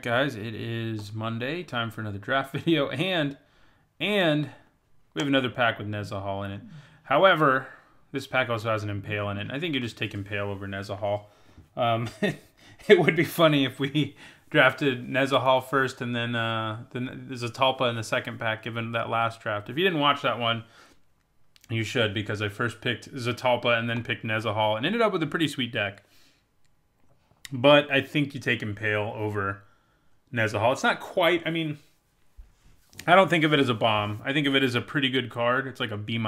Alright guys, it is Monday, time for another draft video, and we have another pack with Nezahal in it. However, this pack also has an Impale in it. I think you just take Impale over Nezahal. It would be funny if we drafted Nezahal first and then there's a Talpa in the second pack given that last draft. If you didn't watch that one, you should, because I first picked Zatalpa and then picked Nezahal and ended up with a pretty sweet deck. But I think you take Impale over Nezahal. It's not quite, I mean, I don't think of it as a bomb. I think of it as a pretty good card. It's like a B-.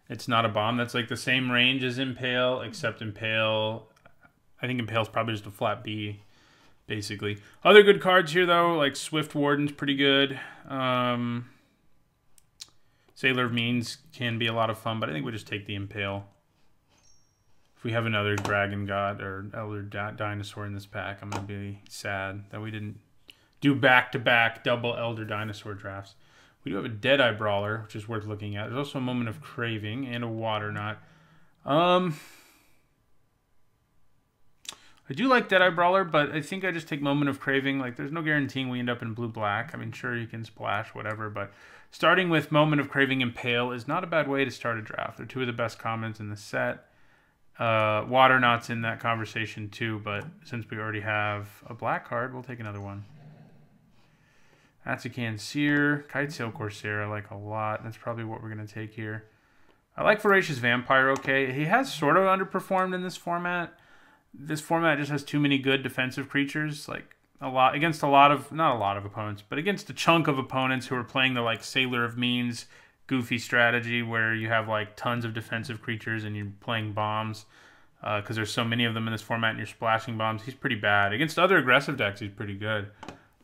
It's not a bomb. That's like the same range as Impale, except Impale, I think Impale's probably just a flat B, basically. Other good cards here, though, like Swift Warden's pretty good. Sailor of Means can be a lot of fun, but I think we just take the Impale. If we have another Dragon God or Elder Dinosaur in this pack, I'm going to be sad that we didn't do back-to-back double Elder Dinosaur drafts. We do have a Deadeye Brawler, which is worth looking at. There's also a Moment of Craving and a Water Knot. I do like Deadeye Brawler, but I think I just take Moment of Craving. Like, there's no guaranteeing we end up in blue-black. I mean, sure, you can splash, whatever, but starting with Moment of Craving and Pale is not a bad way to start a draft. They're two of the best commons in the set. Water Knot's in that conversation too, but since we already have a black card, we'll take another one. Atsukan Seer, Kitesail Corsair I like a lot. That's probably what we're going to take here. I like Voracious Vampire okay. He has sort of underperformed in this format. This format just has too many good defensive creatures, like a lot against a lot of, not a lot of opponents, but against a chunk of opponents who are playing the like Sailor of Means goofy strategy where you have like tons of defensive creatures and you're playing bombs because there's so many of them in this format and you're splashing bombs. He's pretty bad. Against other aggressive decks, he's pretty good.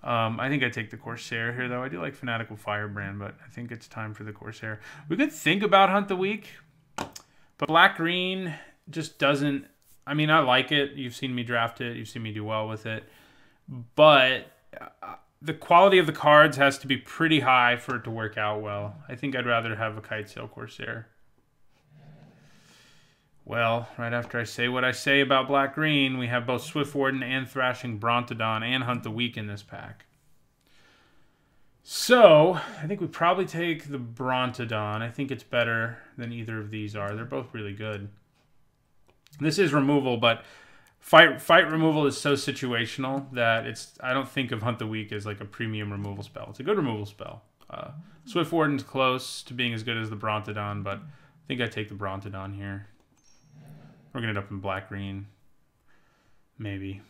I think I take the Corsair here, though. I do like Fanatical Firebrand, but I think it's time for the Corsair. We could think about Hunt the Week, but Black-Green just doesn't... I mean, I like it. You've seen me draft it. You've seen me do well with it. But the quality of the cards has to be pretty high for it to work out well. I think I'd rather have a Kitesail Corsair. Well, right after I say what I say about Black-Green, we have both Swift Warden and Thrashing Brontodon and Hunt the Weak in this pack. So, I think we probably take the Brontodon. I think it's better than either of these are. They're both really good. This is removal, but fight removal is so situational that I don't think of Hunt the Weak as like a premium removal spell. It's a good removal spell. Swift Warden's close to being as good as the Brontodon, but I think I take the Brontodon here. We're going to end up in Black-Green. Maybe.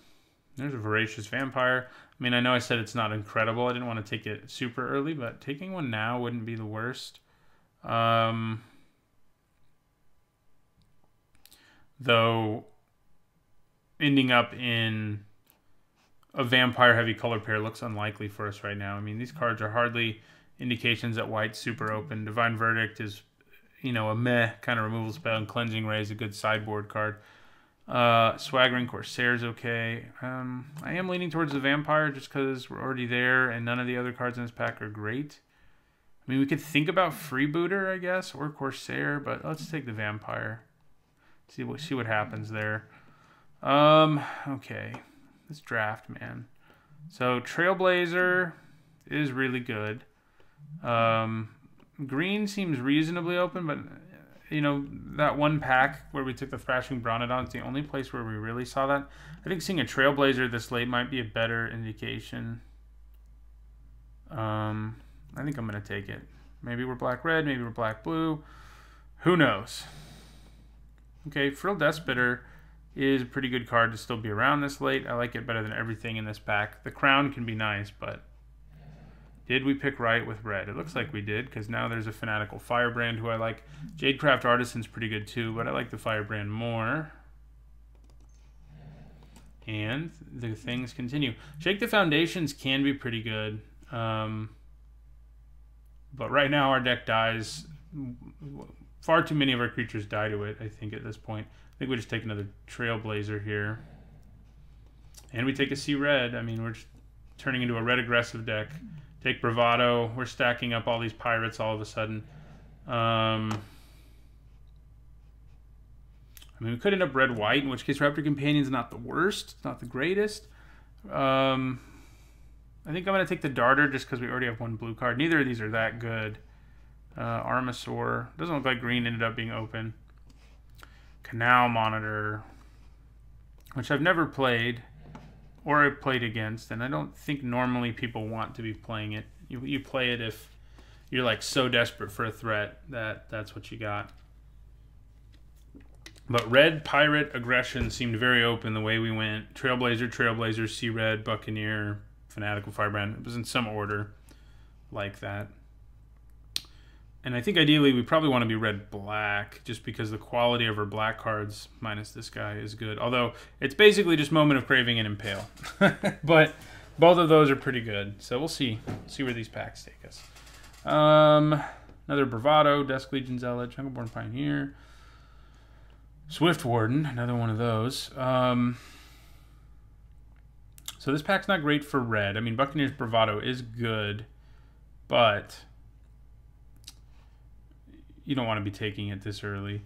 There's a Voracious Vampire. I mean, I know I said it's not incredible. I didn't want to take it super early, but taking one now wouldn't be the worst. Though, ending up in a vampire-heavy color pair looks unlikely for us right now. I mean, these cards are hardly indications that white's super open. Divine Verdict is, you know, a meh kind of removal spell, and Cleansing Ray is a good sideboard card. Swaggering Corsair is okay. I am leaning towards the Vampire just because we're already there, and none of the other cards in this pack are great. I mean, we could think about Freebooter, I guess, or Corsair, but let's take the Vampire. See what happens there. Okay. Let's draft, man. So, Trailblazer is really good. Green seems reasonably open, but, you know, that one pack where we took the Thrashing Brontodon is the only place where we really saw that. I think seeing a Trailblazer this late might be a better indication. I think I'm going to take it. Maybe we're black-red, maybe we're black-blue. Who knows? Okay, Frill Deathspitter is a pretty good card to still be around this late. I like it better than everything in this pack. The Crown can be nice, but did we pick right with red? It looks like we did, because now there's a Fanatical Firebrand who I like. Jadecraft Artisan's pretty good too, but I like the Firebrand more. And the things continue. Shake the Foundations can be pretty good. But right now our deck dies. Far too many of our creatures die to it, I think, at this point. I think we just take another Trailblazer here. And we take a Sea Red. I mean, we're just turning into a red aggressive deck. Take Bravado. We're stacking up all these pirates all of a sudden. I mean, we could end up red-white, in which case Raptor Companion's not the worst. It's not the greatest. I think I'm going to take the Darter just because we already have one blue card. Neither of these are that good. Armasaur. Doesn't look like green ended up being open. Canal Monitor, which I've never played or I've played against, and I don't think normally people want to be playing it. You play it if you're like so desperate for a threat that that's what you got. But Red, Pirate, Aggression seemed very open the way we went. Trailblazer, Sea Red, Buccaneer, Fanatical, Firebrand. It was in some order like that. And I think ideally we probably want to be red-black just because the quality of our black cards, minus this guy, is good. Although it's basically just Moment of Craving and Impale. But both of those are pretty good. So we'll see. See where these packs take us. Another Bravado, Dusk Legion Zealot, Jungleborn Pioneer. Swift Warden, another one of those. So this pack's not great for red. I mean, Buccaneer's Bravado is good, but you don't want to be taking it this early.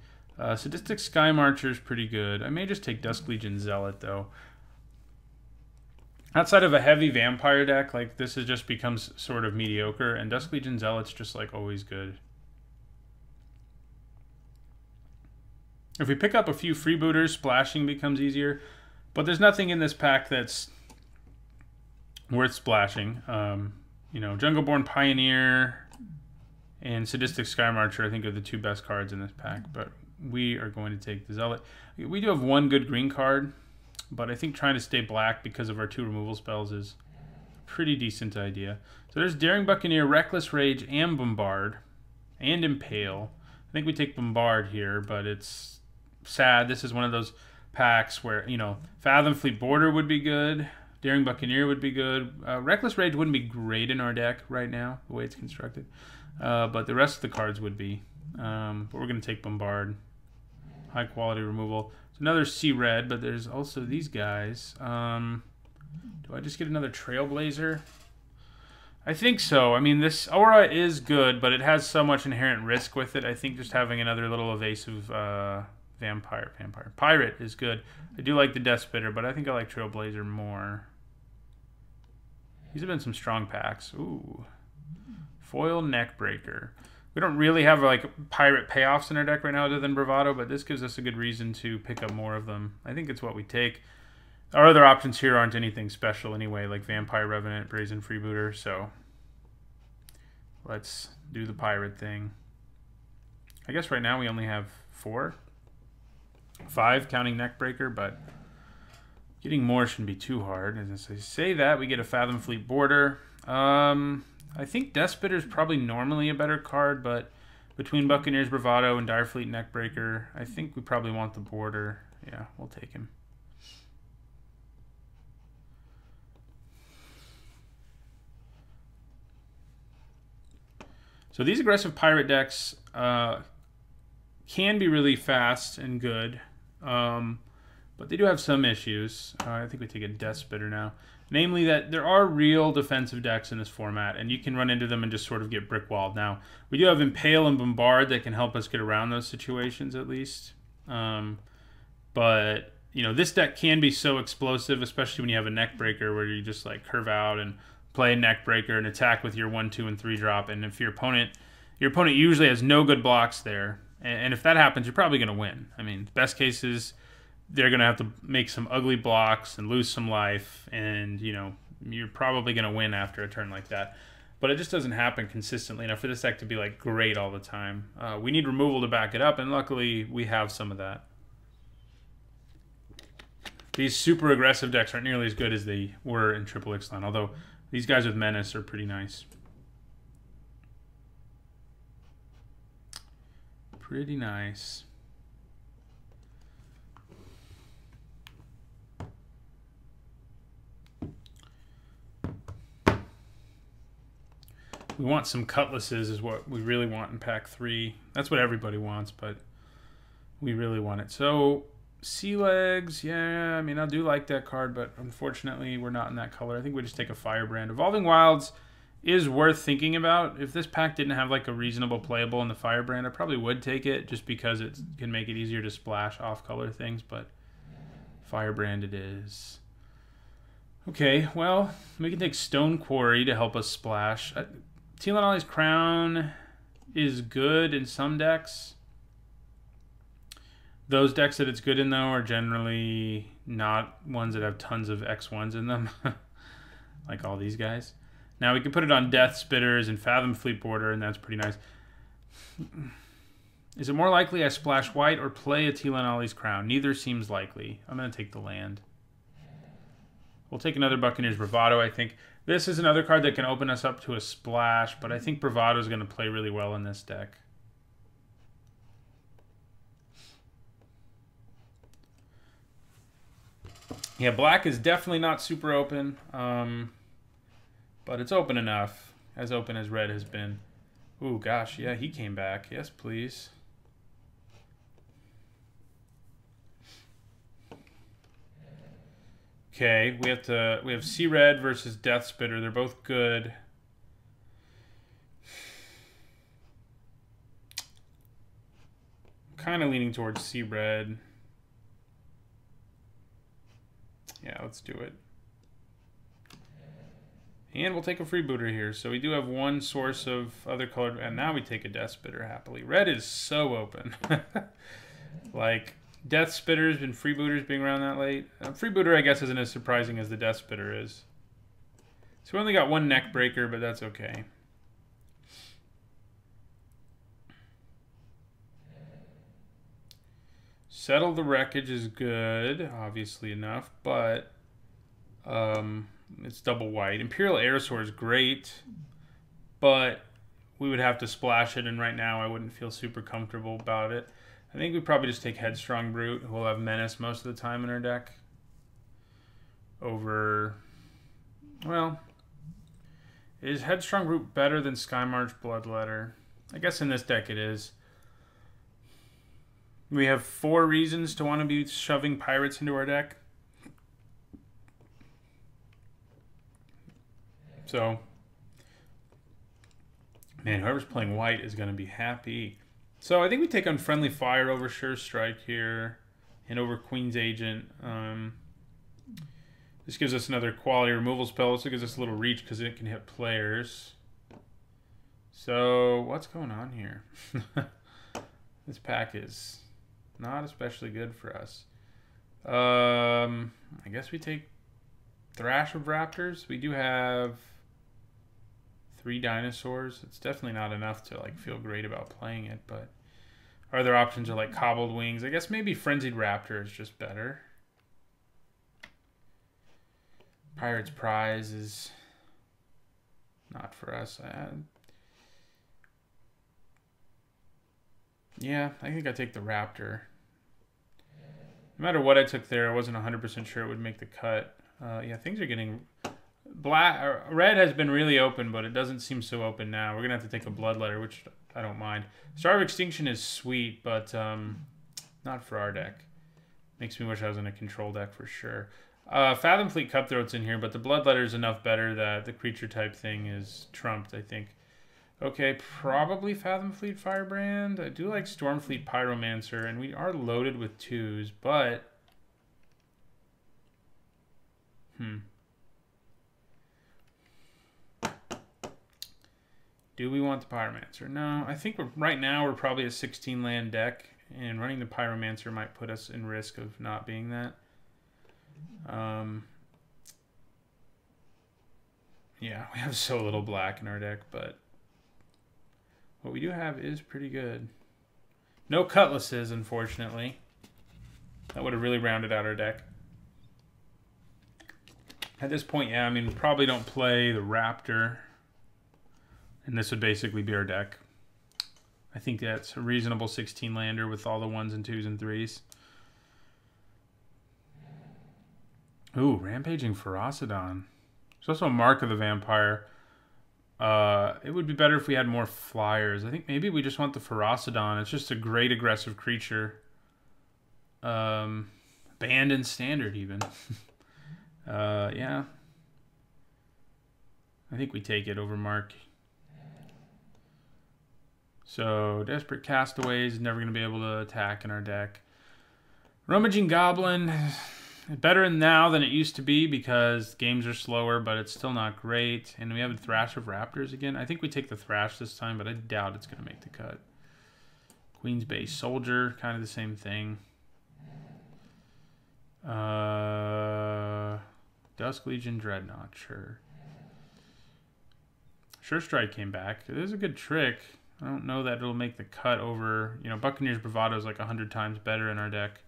Sadistic Sky Marcher is pretty good. I may just take Dusk Legion Zealot, though. Outside of a heavy vampire deck, like this is just becomes sort of mediocre, and Dusk Legion Zealot's just like always good. If we pick up a few freebooters, splashing becomes easier, but there's nothing in this pack that's worth splashing. You know, Jungleborn Pioneer and Sadistic Sky Marcher, I think, are the two best cards in this pack, but we are going to take the Zealot. We do have one good green card, but I think trying to stay black because of our two removal spells is a pretty decent idea. So there's Daring Buccaneer, Reckless Rage, and Bombard, and Impale. I think we take Bombard here, but it's sad. This is one of those packs where, you know, Fathom Fleet Border would be good. Daring Buccaneer would be good. Reckless Rage wouldn't be great in our deck right now, the way it's constructed. But the rest of the cards would be. But we're going to take Bombard. High quality removal. It's another Sea Red, but there's also these guys. Do I just get another Trailblazer? I think so. I mean, this Aura is good, but it has so much inherent risk with it. I think just having another little evasive Pirate is good. I do like the Death Spitter, but I think I like Trailblazer more. These have been some strong packs. Ooh. Foil Neckbreaker. We don't really have like pirate payoffs in our deck right now other than Bravado, but this gives us a good reason to pick up more of them. I think it's what we take. Our other options here aren't anything special anyway, like Vampire Revenant, Brazen Freebooter, so let's do the pirate thing. I guess right now we only have 5 counting Neckbreaker, but getting more shouldn't be too hard. As I say that, we get a Fathom Fleet Border. I think Death Spitter is probably normally a better card, but between Buccaneer's Bravado and Direfleet Neckbreaker, I think we probably want the Border. Yeah, we'll take him. So these aggressive pirate decks can be really fast and good, but they do have some issues. I think we take a Death Spitter now. Namely that there are real defensive decks in this format, and you can run into them and just sort of get brick-walled. Now, we do have Impale and Bombard that can help us get around those situations at least. But, you know, this deck can be so explosive, especially when you have a Neckbreaker where you just like curve out and play a Neckbreaker and attack with your 1, 2, and 3 drop. And if your opponent usually has no good blocks there, and if that happens, you're probably going to win. I mean, best case is they're going to have to make some ugly blocks and lose some life, and, you know, you're probably going to win after a turn like that. But it just doesn't happen consistently enough for this deck to be, like, great all the time. We need removal to back it up, and luckily we have some of that. These super aggressive decks aren't nearly as good as they were in Triple Ixalan, although these guys with Menace are pretty nice. Pretty nice. We want some cutlasses is what we really want in pack 3. That's what everybody wants, but we really want it. So, Sea Legs, yeah, I mean, I do like that card, but unfortunately we're not in that color. I think we just take a Firebrand. Evolving Wilds is worth thinking about. If this pack didn't have like a reasonable playable in the Firebrand, I probably would take it just because it can make it easier to splash off-color things, but Firebrand it is. Okay, well, we can take Stone Quarry to help us splash. Ixalan's Crown is good in some decks. Those decks that it's good in, though, are generally not ones that have tons of X1s in them. Like all these guys. Now we can put it on Death Spitters and Fathom Fleet Border, and that's pretty nice. Is it more likely I splash white or play Ixalan's Crown? Neither seems likely. I'm going to take the land. We'll take another Buccaneer's Bravado, I think. This is another card that can open us up to a splash, but I think Bravado is going to play really well in this deck. Yeah, black is definitely not super open, but it's open enough. As open as red has been. Ooh, gosh, yeah, he came back. Yes, please. Okay, we have Sea Red versus Death Spitter. They're both good. I'm kind of leaning towards Sea Red. Yeah, let's do it. And we'll take a freebooter here. So we do have one source of other colored, and now we take a Death Spitter happily. Red is so open. Like, Death Spitters and freebooters being around that late. Freebooter, I guess, isn't as surprising as the Death Spitter is. So we only got one neck breaker, but that's okay. Settle the Wreckage is good, obviously enough, but it's double white. Imperial Aerosaur is great, but we would have to splash it, and right now I wouldn't feel super comfortable about it. I think we probably just take Headstrong Brute, who will have Menace most of the time in our deck. Over, well, is Headstrong Brute better than Skymarch Bloodletter? I guess in this deck it is. We have 4 reasons to want to be shoving pirates into our deck. So, man, whoever's playing white is going to be happy. So I think we take Unfriendly Fire over Sure Strike here and over Queen's Agent. This gives us another quality removal spell. Also gives us a little reach because it can hit players. So what's going on here? This pack is not especially good for us. I guess we take Thrash of Raptors. We do have 3 dinosaurs. It's definitely not enough to like feel great about playing it, but our other options are like Cobbled Wings. I guess maybe Frenzied Raptor is just better. Pirate's Prize is not for us. Yeah, I think I take the Raptor. No matter what I took there, I wasn't 100% sure it would make the cut. Yeah, things are getting... Red has been really open, but it doesn't seem so open now. We're going to have to take a Bloodletter, which I don't mind. Star of Extinction is sweet, but not for our deck. Makes me wish I was in a control deck for sure. Fathom Fleet Cutthroat's in here, but the Bloodletter is enough better that the creature type thing is trumped, I think. Okay, probably Fathom Fleet Firebrand. I do like Stormfleet Pyromancer, and we are loaded with 2s, but... Do we want the Pyromancer? No, I think right now we're probably a 16 land deck, and running the Pyromancer might put us in risk of not being that. Yeah, we have so little black in our deck, but what we do have is pretty good. No Cutlasses, unfortunately. That would have really rounded out our deck. At this point, yeah, I mean, we probably don't play the Raptor. And this would basically be our deck. I think that's a reasonable 16-lander with all the 1s and 2s and 3s. Ooh, Rampaging Ferocidon. There's also a Mark of the Vampire. It would be better if we had more flyers. I think maybe we just want the Ferocidon. It's just a great aggressive creature. Banned in Standard, even. Yeah. I think we take it over Mark. So, Desperate Castaways, never going to be able to attack in our deck. Rummaging Goblin, Better now than it used to be because games are slower, but it's still not great. And we have a Thrash of Raptors again. I think we take the Thrash this time, but I doubt it's going to make the cut. Queen's Bay Soldier, kind of the same thing. Dusk Legion Dreadnought, sure. Sure Strike came back. It is a good trick. I don't know that it'll make the cut over... You know, Buccaneer's Bravado is like 100 times better in our deck.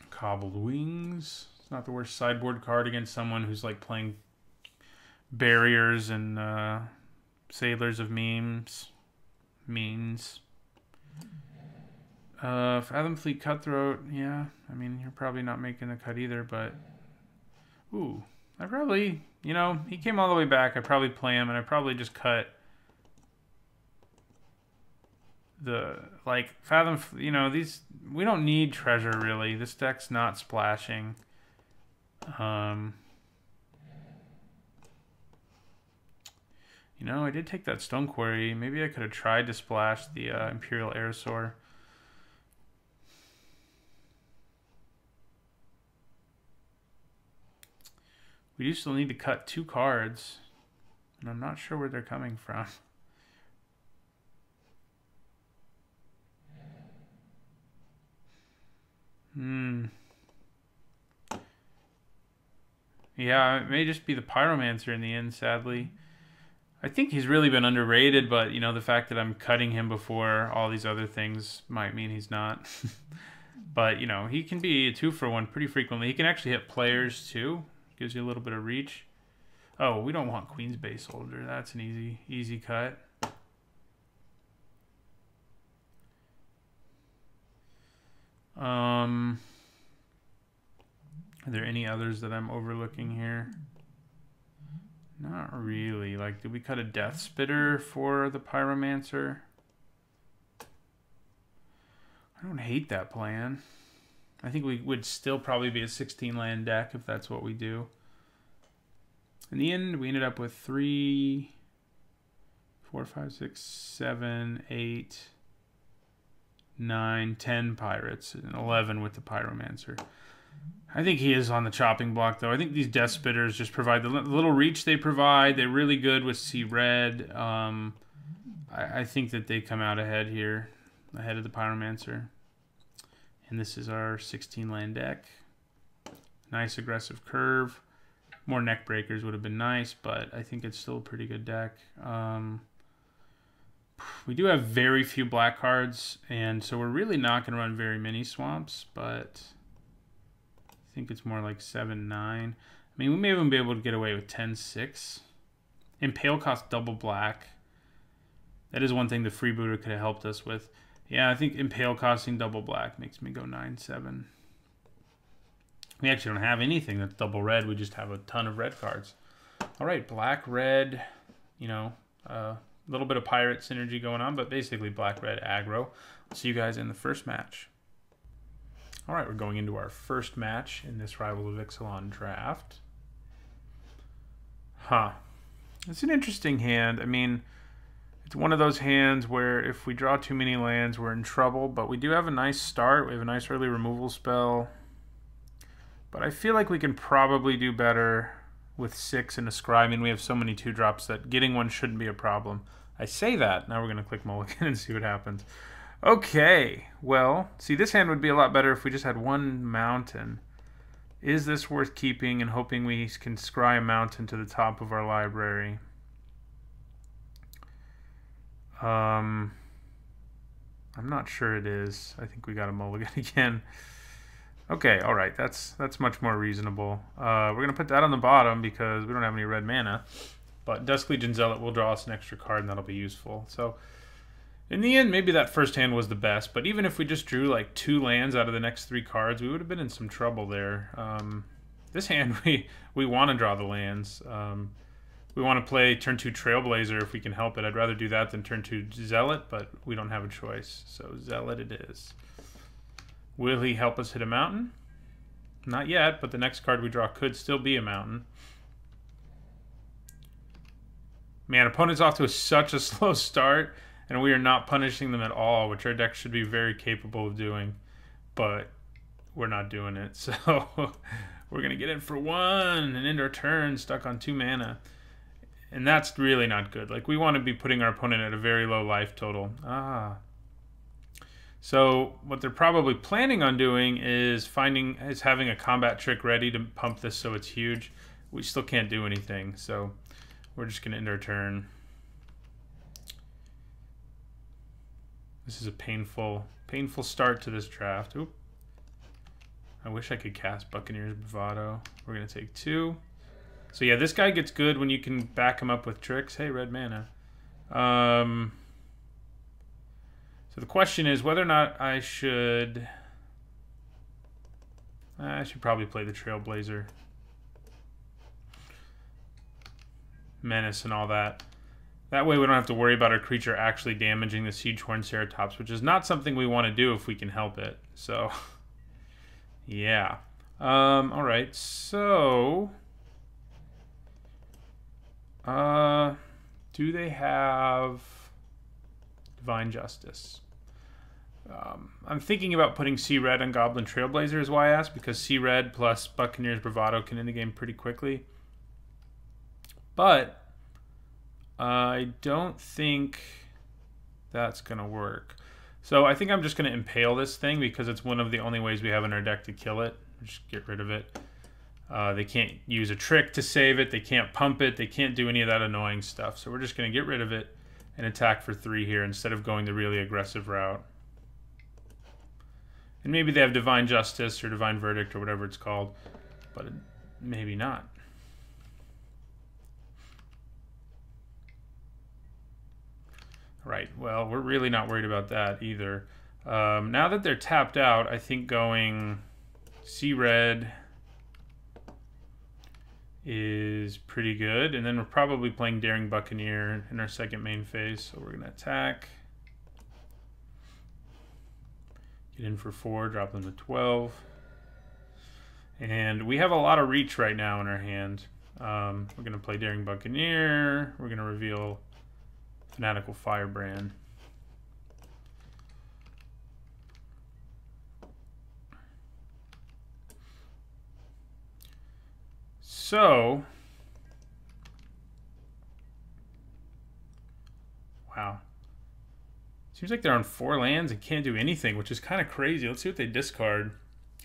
Cobbled Wings. It's not the worst sideboard card against someone who's like playing Barriers and Sailors of Means. Fathom Fleet Cutthroat. Yeah, I mean, you're probably not making the cut either, but... Ooh, I probably... You know, he came all the way back. I'd probably play him, and I'd probably just cut the, like, Fathom, you know, these, we don't need treasure, really. This deck's not splashing. You know, I did take that Stone Quarry. Maybe I could have tried to splash the Imperial Aerosaur. We do still need to cut 2 cards, and I'm not sure where they're coming from. Yeah, it may just be the Pyromancer in the end, sadly. I think he's really been underrated, but, you know, the fact that I'm cutting him before all these other things might mean he's not. But, you know, he can be a 2-for-1 pretty frequently. He can actually hit players, too. Gives you a little bit of reach. Oh, we don't want Queen's Bay Soldier. That's an easy cut. Are there any others that I'm overlooking here? Not really. Like, did we cut a Death Spitter for the Pyromancer? I don't hate that plan. I think we would still probably be a 16-land deck if that's what we do. In the end, we ended up with 3, 4, 5, 6, 7, 8, 9, 10 pirates, and 11 with the Pyromancer. I think he is on the chopping block, though. I think these Death Spitters just provide the little reach they provide. They're really good with Sea Red. I think that they come out ahead here, ahead of the Pyromancer. And this is our 16-land deck. Nice aggressive curve. More neck breakers would have been nice, but I think it's still a pretty good deck. We do have very few black cards, and so we're really not going to run very many swamps, but I think it's more like 7-9. I mean, we may even be able to get away with 10-6. Impale costs double black. That is one thing the freebooter could have helped us with. Yeah, I think Impale costing double black makes me go 9-7. We actually don't have anything that's double red. We just have a ton of red cards. All right, black, red, you know, a little bit of pirate synergy going on, but basically black, red, aggro. I'll see you guys in the first match. All right, we're going into our first match in this Rival of Ixalan draft. It's an interesting hand. I mean, it's one of those hands where if we draw too many lands, we're in trouble, but we do have a nice start. We have a nice early removal spell. But I feel like we can probably do better with 6 and a Scry. I mean, we have so many 2-drops that getting one shouldn't be a problem. I say that. Now we're going to click Mulligan and see what happens. Okay. Well, see, this hand would be a lot better if we just had one mountain. Is this worth keeping and hoping we can scry a mountain to the top of our library? I'm not sure it is. I think we got a Mulligan again. Okay, all right, that's much more reasonable. We're going to put that on the bottom because we don't have any red mana. But Dusk Legion Zealot will draw us an extra card, and that'll be useful. So, in the end, maybe that first hand was the best. But even if we just drew like 2 lands out of the next 3 cards, we would have been in some trouble there. This hand, we want to draw the lands. We want to play turn 2 Trailblazer if we can help it. I'd rather do that than turn 2 Zealot, but we don't have a choice. So Zealot it is. Will he help us hit a mountain? Not yet, but the next card we draw could still be a mountain. Man, opponent's off to such a slow start, and we are not punishing them at all, which our deck should be very capable of doing. but we're not doing it. So we're going to get in for 1 and end our turn stuck on 2 mana. And that's really not good. Like, we want to be putting our opponent at a very low life total. So what they're probably planning on doing is having a combat trick ready to pump this so it's huge. We still can't do anything, so we're just going to end our turn. This is a painful start to this draft. Oop. I wish I could cast Buccaneer's Bravado. We're going to take 2. So yeah, this guy gets good when you can back him up with tricks. Hey, red mana. So the question is whether or not I should probably play the Trailblazer. Menace and all that. That way we don't have to worry about our creature actually damaging the Siegehorn Ceratops, which is not something we want to do if we can help it. So, yeah. All right, so... do they have Divine Justice? I'm thinking about putting Sea Red on Goblin Trailblazer is why I asked, because Sea Red plus Buccaneer's Bravado can end the game pretty quickly. But I don't think that's going to work. So I think I'm just going to impale this thing because it's one of the only ways we have in our deck to kill it. Just get rid of it. They can't use a trick to save it. They can't pump it. They can't do any of that annoying stuff. So we're just going to get rid of it and attack for 3 here instead of going the really aggressive route. And maybe they have Divine Justice or Divine Verdict or whatever it's called, but maybe not. Right, well, we're really not worried about that either. Now that they're tapped out, I think going Sea Red is pretty good. And then we're probably playing Daring Buccaneer in our second main phase. So we're going to attack. Get in for 4, drop them to 12. And we have a lot of reach right now in our hand. We're going to play Daring Buccaneer. We're going to reveal Fanatical Firebrand. So, wow. Seems like they're on 4 lands and can't do anything, which is kind of crazy. Let's see what they discard.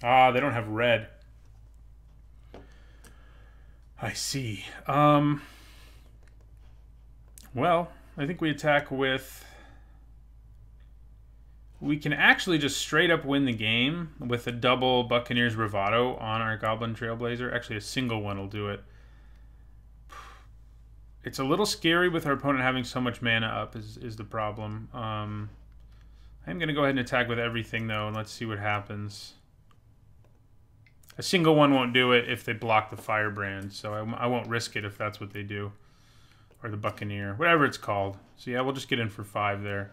Ah, they don't have red. I see. Well, I think we attack with... We can actually just straight up win the game with a double Buccaneer's Bravado on our Goblin Trailblazer. Actually, a single one will do it. It's a little scary with our opponent having so much mana up is the problem. I'm going to go ahead and attack with everything, though, and let's see what happens. A single one won't do it if they block the Firebrand, so I won't risk it if that's what they do. Or the Buccaneer, whatever it's called. So yeah, we'll just get in for 5 there.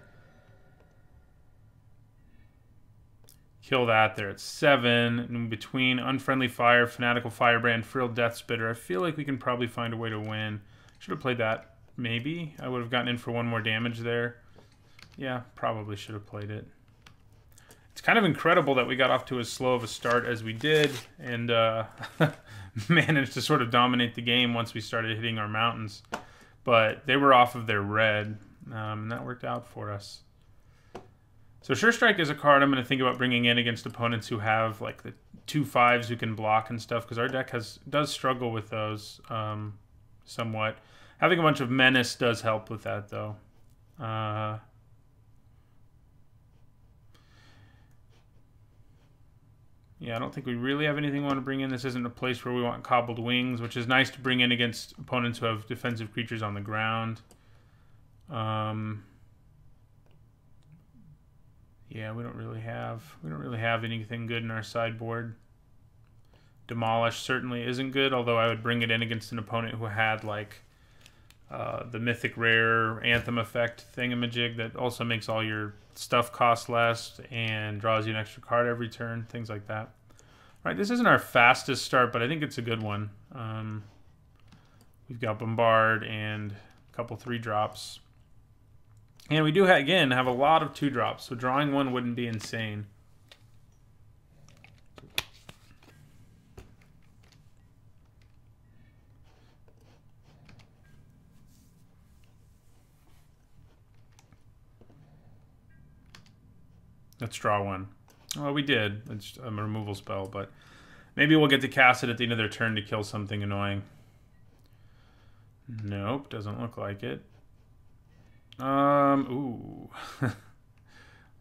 Kill that there at 7. And in between Unfriendly Fire, Fanatical Firebrand, Frilled Death Spitter, I feel like we can probably find a way to win. Should have played that, maybe. I would have gotten in for 1 more damage there. Yeah, probably should have played it. It's kind of incredible that we got off to as slow of a start as we did and managed to sort of dominate the game once we started hitting our mountains. But they were off of their red, and that worked out for us. So Sure Strike is a card I'm going to think about bringing in against opponents who have like the 2/5s who can block and stuff, because our deck does struggle with those somewhat. Having a bunch of Menace does help with that, though. Yeah, I don't think we really have anything we want to bring in. This isn't a place where we want Cobbled Wings, which is nice to bring in against opponents who have defensive creatures on the ground. Yeah, we don't really have anything good in our sideboard. Demolish certainly isn't good, although I would bring it in against an opponent who had like the Mythic Rare Anthem effect thingamajig that also makes all your stuff cost less and draws you an extra card every turn, things like that. All right, this isn't our fastest start, but I think it's a good one. We've got Bombard and a couple 3-drops. And we do, again, have a lot of 2-drops, so drawing one wouldn't be insane. Let's draw one. Well, we did. It's a removal spell, but maybe we'll get to cast it at the end of their turn to kill something annoying. Nope, doesn't look like it. Ooh.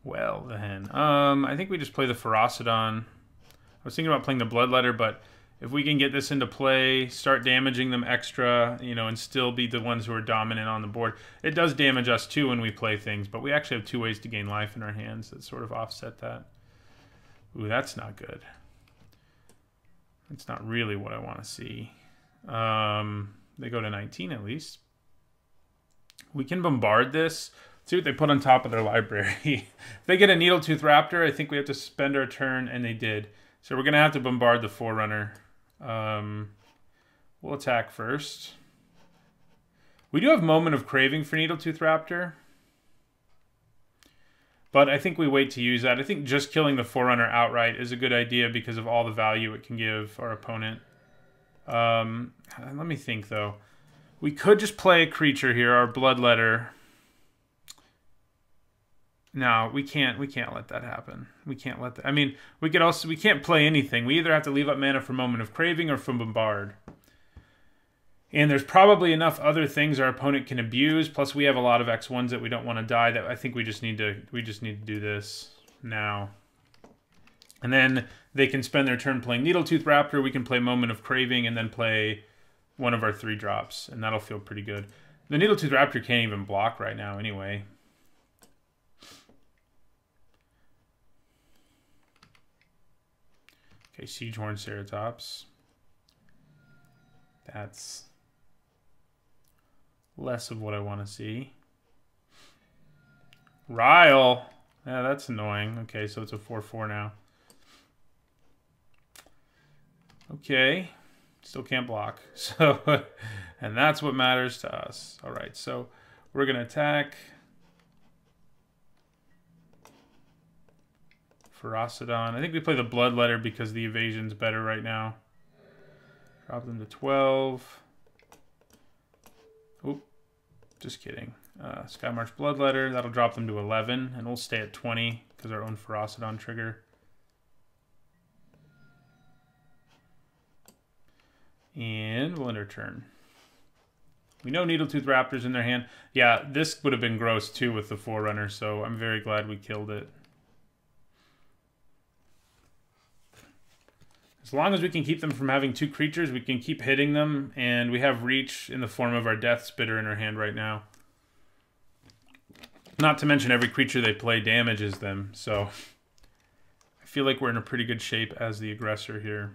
Well, then. I think we just play the Ferocidon. I was thinking about playing the Bloodletter, but if we can get this into play, start damaging them extra, you know, and still be the ones who are dominant on the board. It does damage us, too, when we play things, but we actually have 2 ways to gain life in our hands that sort of offset that. Ooh, that's not good. That's not really what I want to see. They go to 19 at least. We can bombard this. See what they put on top of their library. If they get a Needletooth Raptor, I think we have to spend our turn, and they did. So we're going to have to bombard the Forerunner. We'll attack first. We do have Moment of Craving for Needletooth Raptor. But I think we wait to use that. I think just killing the Forerunner outright is a good idea because of all the value it can give our opponent. Let me think, though. We could just play a creature here, our Bloodletter. No, we can't let that happen. We can't let that. I mean, we can't play anything. We either have to leave up mana for Moment of Craving or for Bombard. And there's probably enough other things our opponent can abuse. Plus, we have a lot of X1s that we don't want to die. That I think we just need to do this now. And then they can spend their turn playing Needletooth Raptor. We can play Moment of Craving and then play one of our 3 drops, and that'll feel pretty good. The Needletooth Raptor can't even block right now, anyway. Okay, Siegehorn Ceratops. That's less of what I want to see. Ryle. Yeah, that's annoying. Okay, so it's a 4/4 now. Okay. Still can't block. So, and that's what matters to us. All right, so we're going to attack. Ferocidon. I think we play the Bloodletter because the evasion's better right now. Drop them to 12. Oop. Just kidding. Skymarch Bloodletter. That'll drop them to 11. And we'll stay at 20 because our own Ferocidon trigger. And we'll end our turn. We know Needletooth Raptor's in their hand. Yeah, this would have been gross too with the Forerunner, so I'm very glad we killed it. As long as we can keep them from having 2 creatures, we can keep hitting them, and we have reach in the form of our Death Spitter in our hand right now. Not to mention every creature they play damages them, so I feel like we're in a pretty good shape as the aggressor here.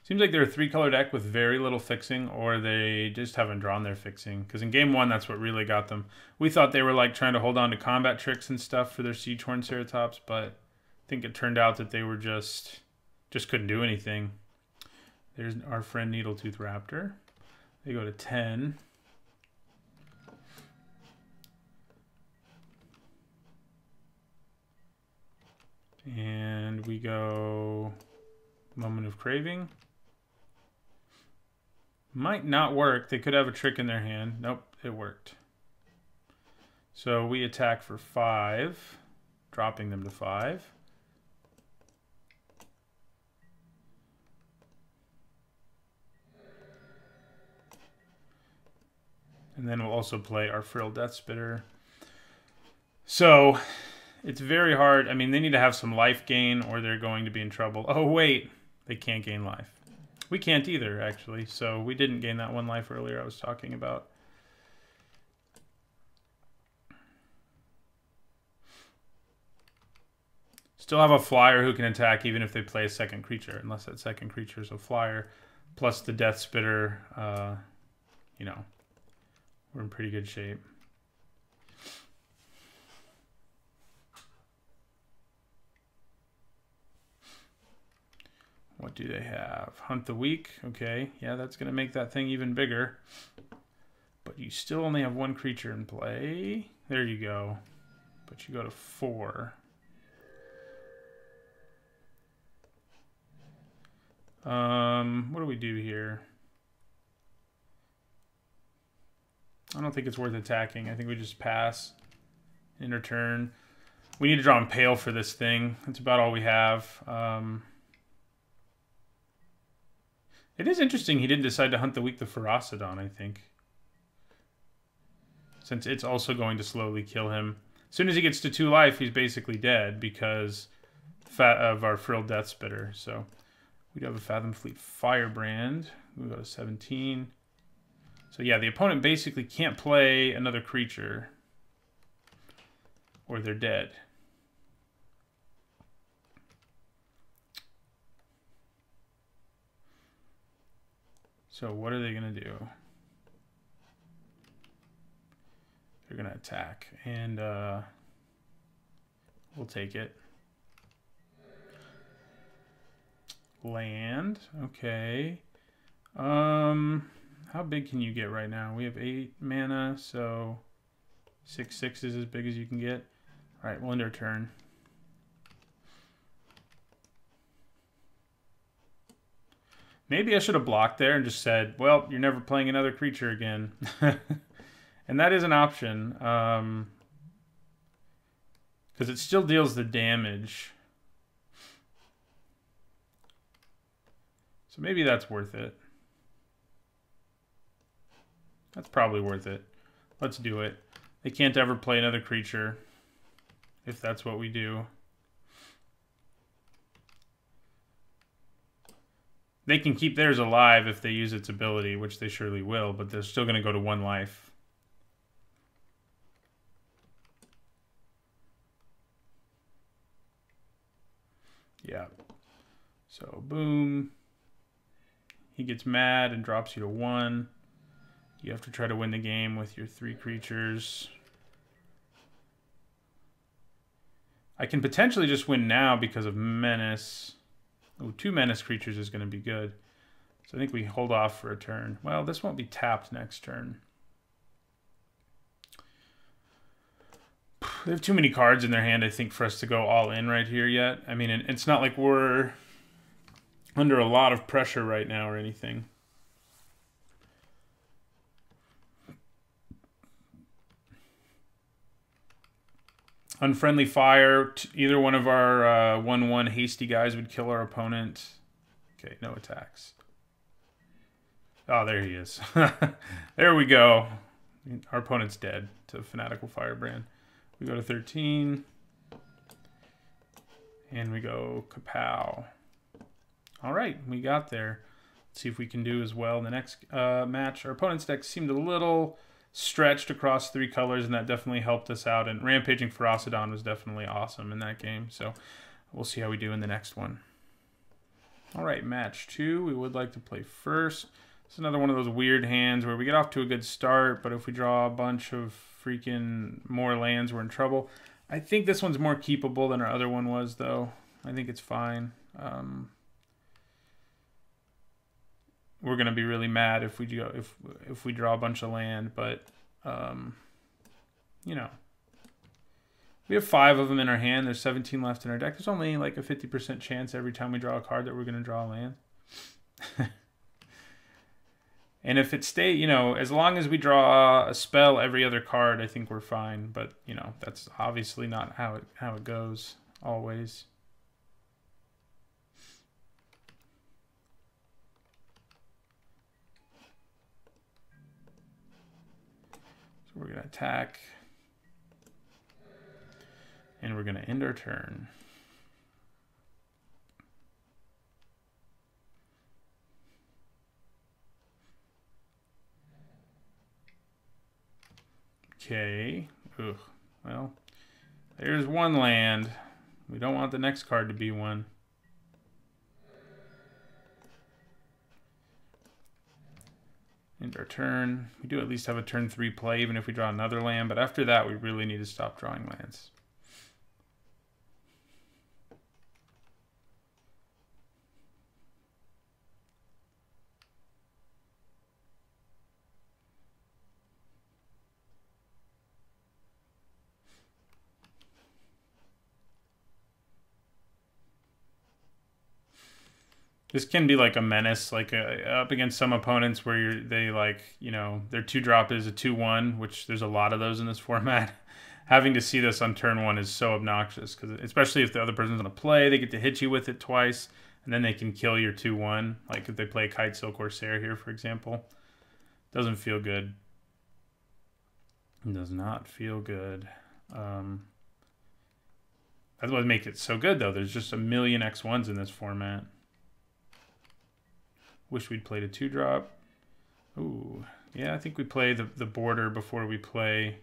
Seems like they're a 3-color deck with very little fixing, or they just haven't drawn their fixing. Because in game 1, that's what really got them. We thought they were like trying to hold on to combat tricks and stuff for their Siegehorn Ceratops, but I think it turned out that they were just couldn't do anything. There's our friend Needletooth Raptor. They go to 10. And we go Moment of Craving. Might not work. They could have a trick in their hand. Nope, it worked. So we attack for 5, dropping them to 5. And then we'll also play our Frill Death Spitter. So it's very hard. I mean, they need to have some life gain or they're going to be in trouble. Oh, wait. They can't gain life. We can't either, actually. So we didn't gain that 1 life earlier I was talking about. Still have a flyer who can attack even if they play a second creature, unless that second creature is a flyer. Plus the Death Spitter, you know, we're in pretty good shape. What do they have? Hunt the Weak. Okay, yeah, that's going to make that thing even bigger. But you still only have 1 creature in play. There you go. But you go to 4. What do we do here? I don't think it's worth attacking. I think we just pass. End our turn. We need to draw Impale for this thing. That's about all we have. It is interesting he didn't decide to hunt the weak the Ferocidon, I think. Since it's also going to slowly kill him. As soon as he gets to 2 life, he's basically dead because of our Frilled Death Spitter. So we do have a Fathom Fleet Firebrand. We go to 17. So yeah, the opponent basically can't play another creature or they're dead. So what are they going to do? They're going to attack, and we'll take it. Land, okay. How big can you get right now? We have 8 mana, so 6/6 is as big as you can get. All right, we'll end our turn. Maybe I should have blocked there and just said, well, you're never playing another creature again. And that is an option. Because it still deals the damage. So maybe that's worth it. That's probably worth it. Let's do it. They can't ever play another creature if that's what we do. They can keep theirs alive if they use its ability, which they surely will, but they're still going to go to 1 life. Yeah. So, boom. He gets mad and drops you to 1. You have to try to win the game with your 3 creatures. I can potentially just win now because of Menace. Oh, 2 Menace creatures is going to be good. So I think we hold off for a turn. Well, this won't be tapped next turn. They have too many cards in their hand, I think, for us to go all in right here yet. I mean, it's not like we're under a lot of pressure right now or anything. Unfriendly Fire. Either one of our 1/1 hasty guys would kill our opponent. Okay, no attacks. Oh, there he is. There we go. Our opponent's dead to Fanatical Firebrand. We go to 13. And we go Kapow. All right, we got there. Let's see if we can do as well in the next match. Our opponent's deck seemed a little stretched across 3 colors, and that definitely helped us out. And Rampaging Ferocidon was definitely awesome in that game. So we'll see how we do in the next one. All right, match 2. We would like to play first. It's another one of those weird hands where we get off to a good start, but if we draw a bunch of freaking more lands, we're in trouble. I think this one's more keepable than our other one was, though. I think it's fine. We're gonna be really mad if we draw a bunch of land, but you know, we have 5 of them in our hand. There's 17 left in our deck. There's only like a 50% chance every time we draw a card that we're gonna draw a land. And if it you know, as long as we draw a spell every other card, I think we're fine. But you know, that's obviously not how it goes always. So we're gonna attack, and we're gonna end our turn. Okay. Ugh. Well, there's 1 land. We don't want the next card to be 1. End our turn. We do at least have a turn 3 play, even if we draw another land. But after that, we really need to stop drawing lands. This can be like a menace, like up against some opponents where they like, you know, their 2-drop is a 2/1, which there's a lot of those in this format. Having to see this on turn 1 is so obnoxious, because especially if the other person's gonna play, they get to hit you with it twice, and then they can kill your 2/1. Like if they play Kite Sail Corsair here, for example, doesn't feel good. It does not feel good. That's what makes it so good, though. There's just a million X1s in this format. Wish we'd played a 2-drop. Ooh, yeah, I think we play the border before we play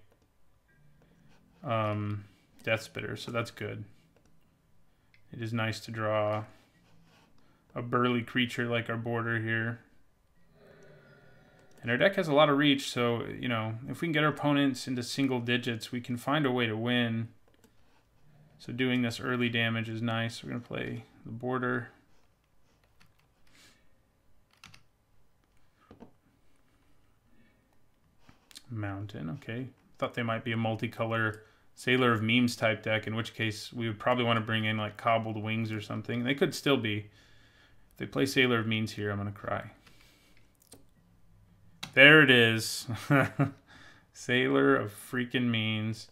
Death Spitter, so that's good. It is nice to draw a burly creature like our border here. And our deck has a lot of reach, so, you know, if we can get our opponents into single digits, we can find a way to win. So doing this early damage is nice. We're going to play the border. Mountain, okay. Thought they might be a multicolor Sailor of Memes type deck, in which case we would probably want to bring in like Cobbled Wings or something. They could still be. If they play Sailor of Memes here, I'm going to cry. There it is. Sailor of freaking Memes.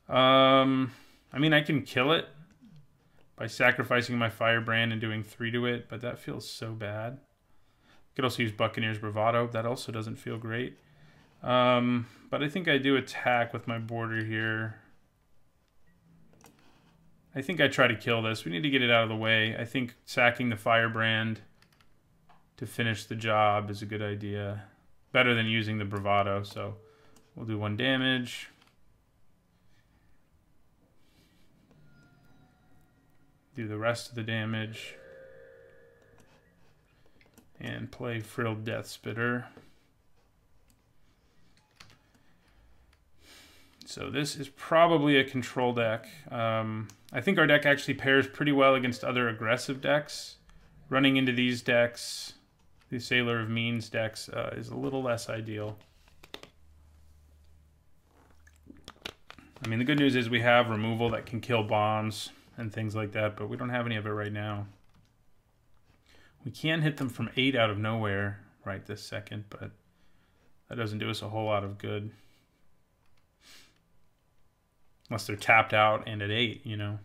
I mean, I can kill it by sacrificing my Firebrand and doing 3 to it, but that feels so bad. Could also use Buccaneer's Bravado. That also doesn't feel great. But I think I do attack with my border here. I think I try to kill this. We need to get it out of the way. I think sacking the Firebrand to finish the job is a good idea. Better than using the Bravado, so we'll do 1 damage. Do the rest of the damage. And play Frilled Death Spitter. So this is probably a control deck. I think our deck actually pairs pretty well against other aggressive decks. Running into these decks, the Sailor of Means decks, is a little less ideal. I mean, the good news is we have removal that can kill bombs and things like that, but we don't have any of it right now. We can hit them from 8 out of nowhere right this second, but that doesn't do us a whole lot of good. Unless they're tapped out and at 8, you know.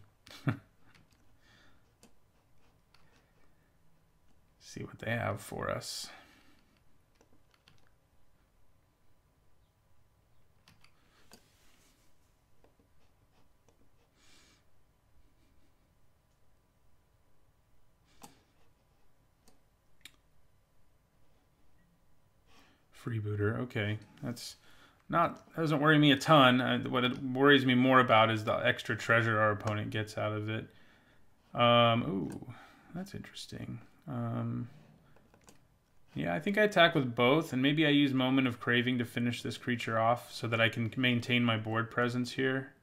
See what they have for us. Freebooter, okay. That doesn't worry me a ton. What it worries me more about is the extra treasure our opponent gets out of it. Ooh, that's interesting. Yeah, I think I attack with both, and maybe I use Moment of Craving to finish this creature off so that I can maintain my board presence here.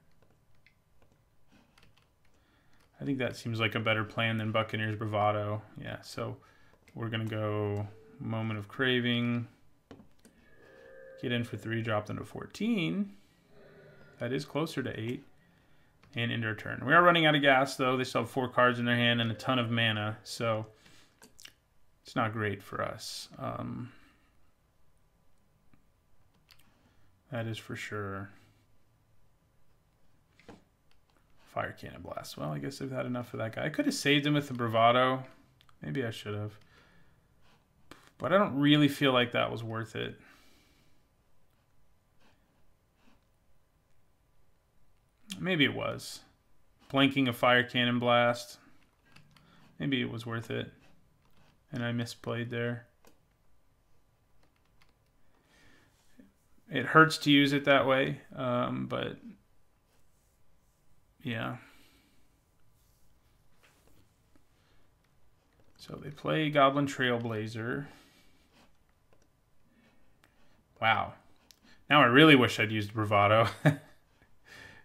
I think that seems like a better plan than Buccaneer's Bravado. Yeah, so we're going to go Moment of Craving. Get in for 3, drop them to 14. That is closer to 8. And end our turn. We are running out of gas, though. They still have 4 cards in their hand and a ton of mana, so it's not great for us. That is for sure. Fire Cannon Blast. Well, I guess I've had enough of that guy. I could have saved him with the Bravado. Maybe I should have. But I don't really feel like that was worth it. Maybe it was. Blanking a Fire Cannon Blast. Maybe it was worth it. And I misplayed there. It hurts to use it that way, but yeah. So they play Goblin Trailblazer. Wow. Now I really wish I'd used Bravado.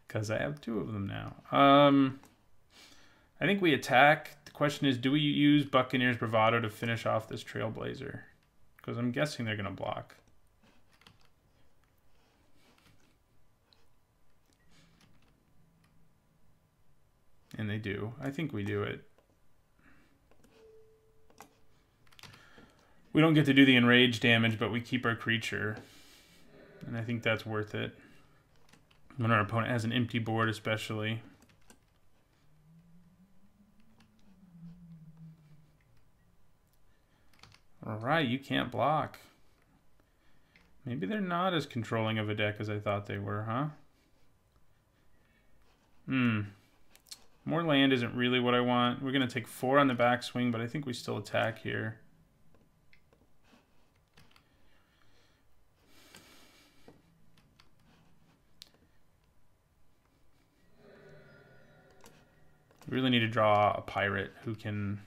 Because I have 2 of them now. I think we attack. The question is, do we use Buccaneer's Bravado to finish off this Trailblazer? Because I'm guessing they're going to block. And they do. I think we do it. We don't get to do the enrage damage, but we keep our creature. And I think that's worth it. When our opponent has an empty board, especially. Alright, you can't block. Maybe they're not as controlling of a deck as I thought they were, huh? More land isn't really what I want. We're going to take 4 on the backswing, but I think we still attack here. We really need to draw a pirate who can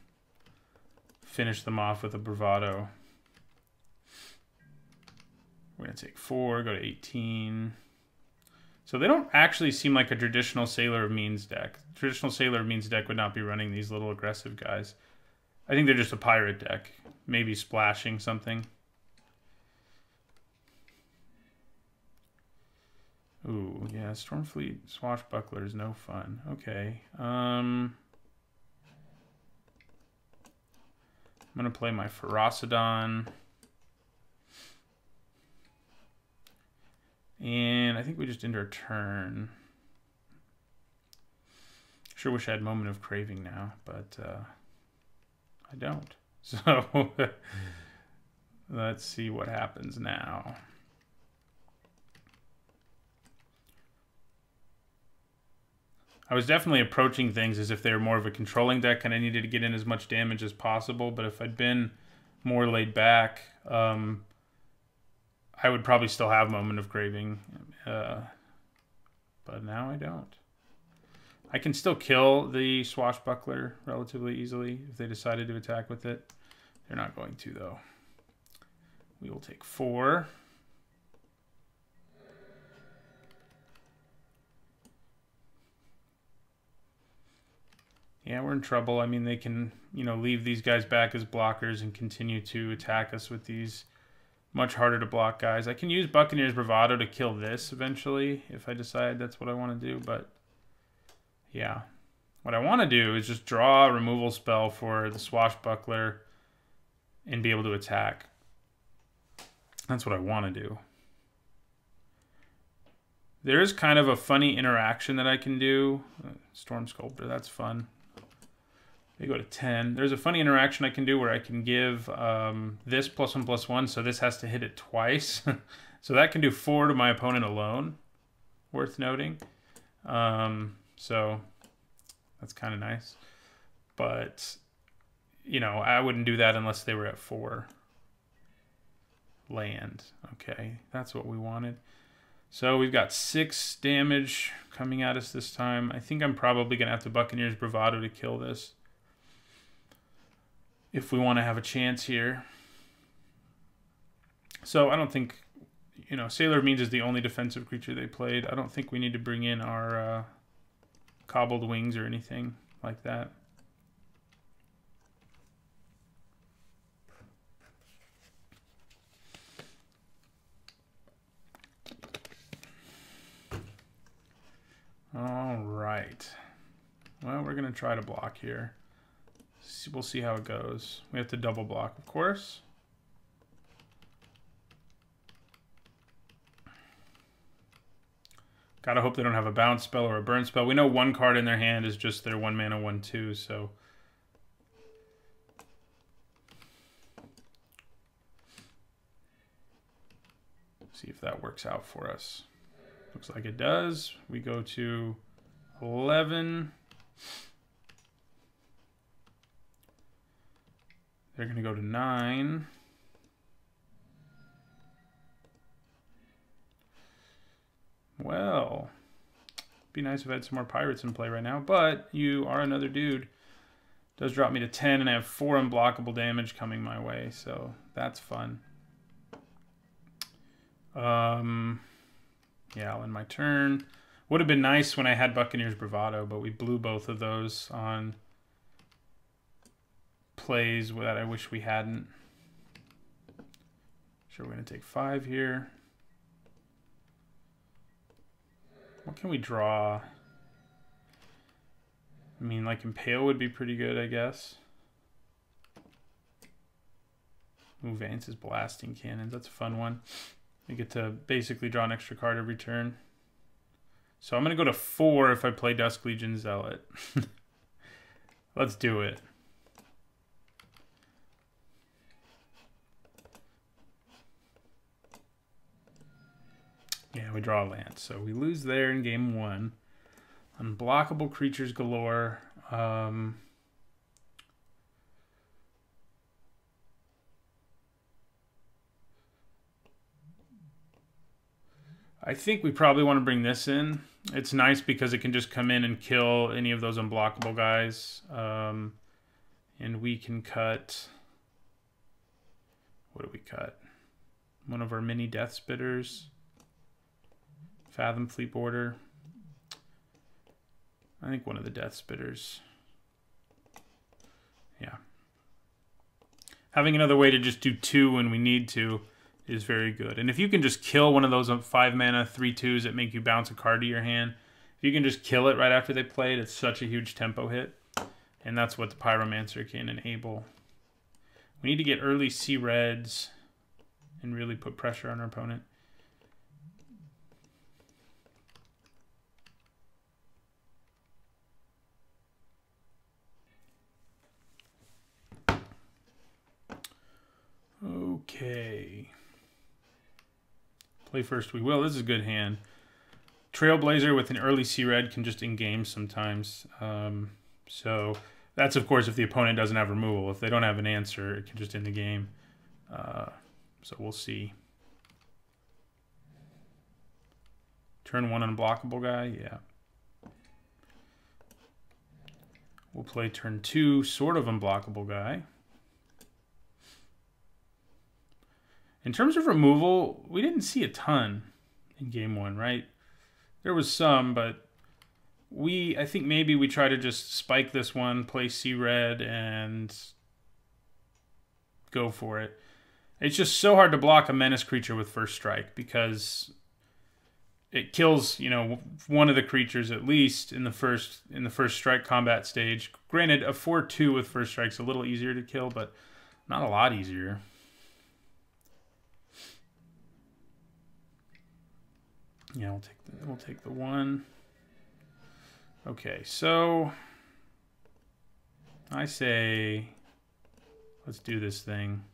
finish them off with a bravado. We're going to take 4, go to 18. So they don't actually seem like a traditional Sailor of Means deck. Traditional Sailor of Means deck would not be running these little aggressive guys. I think they're just a pirate deck. Maybe splashing something. Ooh, yeah, Stormfleet Swashbuckler is no fun. Okay. I'm going to play my Ferocidon. And I think we just end our turn. Sure wish I had Moment of Craving now, but I don't. So let's see what happens now. I was definitely approaching things as if they were more of a controlling deck and I needed to get in as much damage as possible, but if I'd been more laid back, I would probably still have Moment of Craving, but now I don't. I can still kill the Swashbuckler relatively easily if they decided to attack with it. They're not going to, though. We will take 4. Yeah, we're in trouble. I mean, they can, leave these guys back as blockers and continue to attack us with these much harder to block guys. I can use Buccaneer's Bravado to kill this eventually if I decide that's what I want to do, but yeah. What I want to do is just draw a removal spell for the Swashbuckler and be able to attack. That's what I want to do. There is kind of a funny interaction that I can do. Storm Sculptor, that's fun. They go to 10. There's a funny interaction I can do where I can give this +1/+1, so this has to hit it twice. So that can do 4 to my opponent alone. Worth noting. So that's kind of nice. But, I wouldn't do that unless they were at 4 land. Okay, that's what we wanted. So we've got 6 damage coming at us this time. I think I'm probably going to have to Buccaneer's Bravado to kill this, if we want to have a chance here. So I don't think, Sailor of Means is the only defensive creature they played. I don't think we need to bring in our Cobbled Wings or anything like that. All right. Well, we're going to try to block here. We'll see how it goes. We have to double block, of course. Gotta hope they don't have a bounce spell or a burn spell. We know one card in their hand is just their 1 mana 1/2, so. See if that works out for us. Looks like it does. We go to 11. They're going to go to 9. Well, be nice if I had some more pirates in play right now, but you are another dude. Does drop me to 10, and I have 4 unblockable damage coming my way, so that's fun. Yeah, I'll end my turn. Would have been nice when I had Buccaneer's Bravado, but we blew both of those on plays that I wish we hadn't. Sure, we're going to take 5 here. What can we draw? I mean, like Impale would be pretty good, I guess. Ooh, Vance's Blasting Cannons. That's a fun one. We get to basically draw an extra card every turn. So I'm going to go to 4 if I play Dusk Legion Zealot. Let's do it. Yeah, we draw a Lance. So we lose there in game 1. Unblockable creatures galore. I think we probably want to bring this in. It's nice because it can just come in and kill any of those unblockable guys. And we can cut... What do we cut? One of our mini Death Spitters. Fathom Fleet Border. I think one of the Death Spitters. Yeah. Having another way to just do 2 when we need to is very good. And if you can just kill one of those 5 mana 3/2s that make you bounce a card to your hand, if you can just kill it right after they play it, it's such a huge tempo hit. And that's what the Pyromancer can enable. We need to get early Sea Reds and really put pressure on our opponent. Okay. Play first we will. This is a good hand. Trailblazer with an early Sea Red can just in-game sometimes. So that's, of course, if the opponent doesn't have removal. If they don't have an answer, it can just end the game. So we'll see. Turn 1 unblockable guy, yeah. We'll play turn 2 sort of unblockable guy. In terms of removal, we didn't see a ton in game 1, right? There was some, but I think maybe we try to just spike this one, play Sea Red, and go for it. It's just so hard to block a menace creature with first strike because it kills, you know, one of the creatures at least in the first strike combat stage. Granted, a 4/2 with first strike's a little easier to kill, but not a lot easier. Yeah, we'll take the 1. Okay, so I say let's do this thing.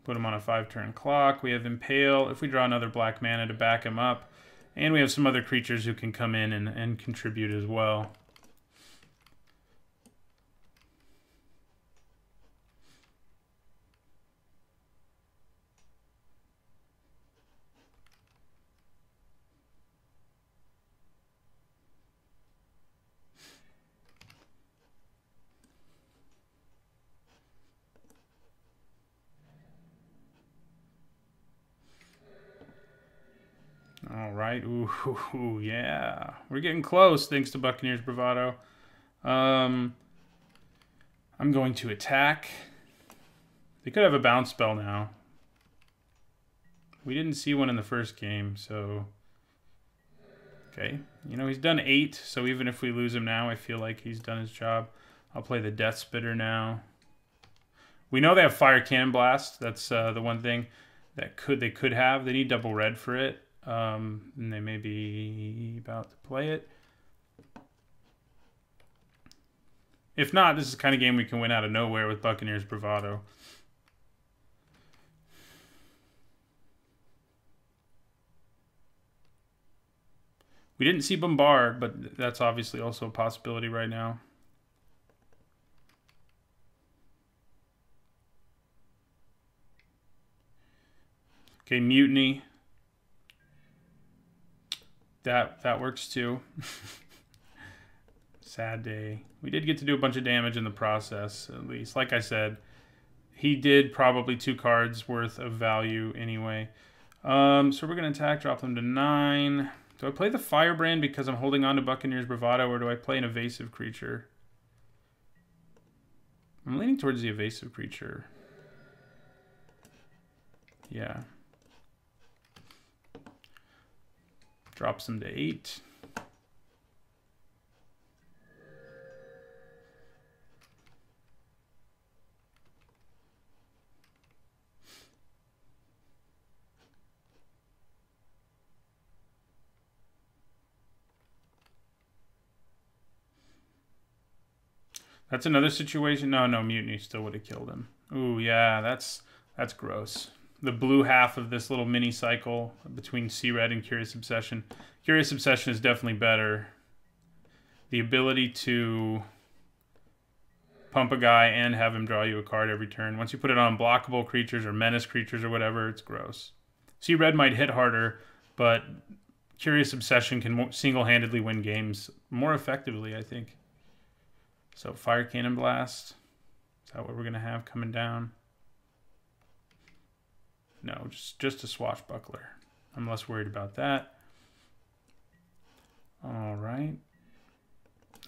Put him on a 5-turn clock. We have Impale. If we draw another black mana to back him up, and we have some other creatures who can come in and contribute as well. All right. Ooh, yeah. We're getting close thanks to Buccaneers Bravado. I'm going to attack. They could have a bounce spell now. We didn't see one in the first game, so... Okay. You know, he's done 8, so even if we lose him now, I feel like he's done his job. I'll play the Death Spitter now. We know they have Fire Cannon Blast. That's the one thing that they could have. They need double red for it. And they may be about to play it. If not, this is the kind of game we can win out of nowhere with Buccaneers Bravado. We didn't see Bombard, but that's obviously also a possibility right now. Okay, Mutiny. That works too. Sad day. We did get to do a bunch of damage in the process, at least. Like I said, he did probably 2 cards worth of value anyway. So we're going to attack, drop them to 9. Do I play the Firebrand because I'm holding on to Buccaneers Bravado, or do I play an evasive creature? I'm leaning towards the evasive creature. Yeah. Drops them to 8. That's another situation. No, Mutiny still would have killed him. Ooh, yeah, that's gross. The blue half of this little mini cycle between C-Red and Curious Obsession. Curious Obsession is definitely better. The ability to pump a guy and have him draw you a card every turn. Once you put it on blockable creatures or menace creatures or whatever, it's gross. C-Red might hit harder, but Curious Obsession can single-handedly win games more effectively, I think. So Fire Cannon Blast. Is that what we're going to have coming down? No, just a Swashbuckler. I'm less worried about that. All right.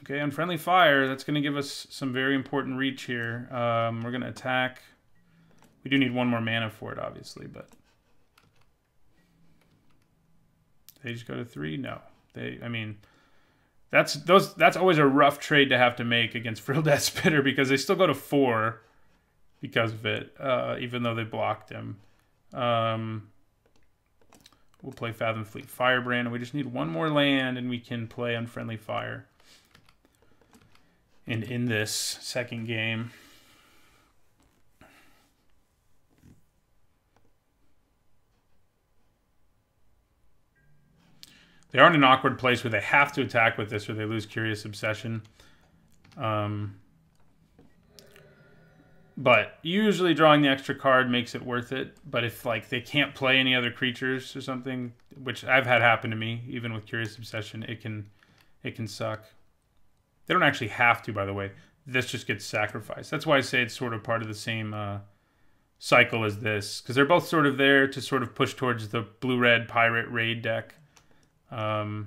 Okay, Unfriendly Fire. That's going to give us some very important reach here. We're going to attack. We do need one more mana for it, obviously, but... They just go to 3? No. I mean... That's always a rough trade to have to make against Frill Death Spitter because they still go to 4 because of it, even though they blocked him. We'll play Fathom Fleet Firebrand, and we just need one more land, and we can play Unfriendly Fire. And in this second game, they are in an awkward place where they have to attack with this or they lose Curious Obsession. But usually drawing the extra card makes it worth it. But if like they can't play any other creatures or something, which I've had happen to me, even with Curious Obsession, it can suck. They don't actually have to, by the way. This just gets sacrificed. That's why I say it's sort of part of the same cycle as this, because they're both sort of there to sort of push towards the blue-red pirate raid deck. You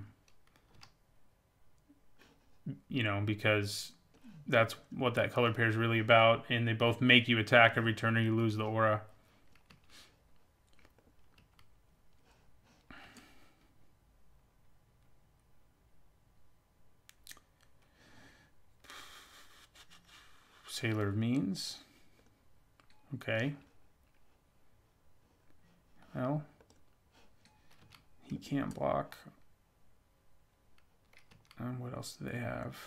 know, because that's what that color pair is really about, and they both make you attack every turn or you lose the aura. Sailor of Means. Okay. Well, he can't block. And what else do they have?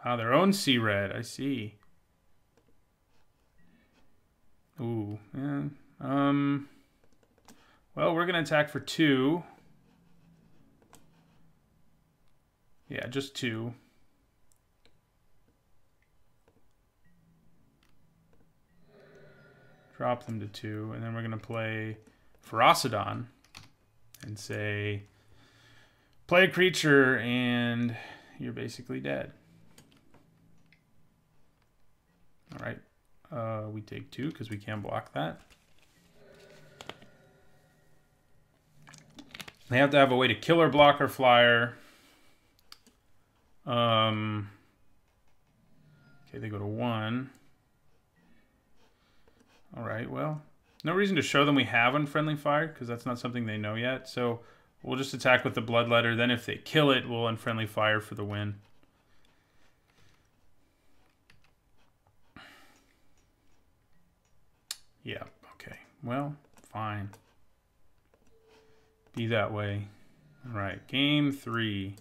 Ah, their own C-Red. I see. Ooh, yeah. Well, we're gonna attack for 2. Yeah, just 2. Drop them to 2, and then we're gonna play Ferocidon and say, play a creature, and you're basically dead. All right, we take 2 because we can't block that. They have to have a way to kill or block our flyer. Okay, they go to 1. All right, well, no reason to show them we have Unfriendly Fire because that's not something they know yet. So we'll just attack with the Bloodletter. Then if they kill it, we'll Unfriendly Fire for the win. Yeah, okay. Well, fine. Be that way. All right, game 3.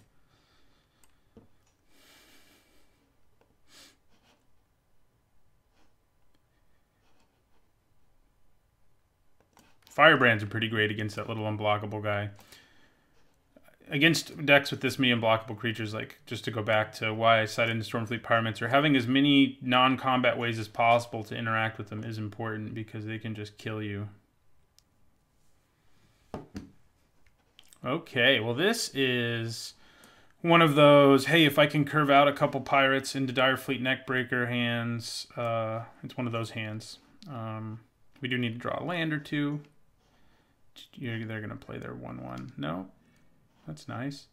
Firebrands are pretty great against that little unblockable guy. Against decks with this many unblockable creatures, like, just to go back to why I cited into Stormfleet Pyramids, having as many non-combat ways as possible to interact with them is important because they can just kill you. Okay, well this is one of those, hey, if I can curve out a couple pirates into Direfleet Neckbreaker hands, it's one of those hands. We do need to draw a land or 2. They're going to play their 1/1. No, that's nice.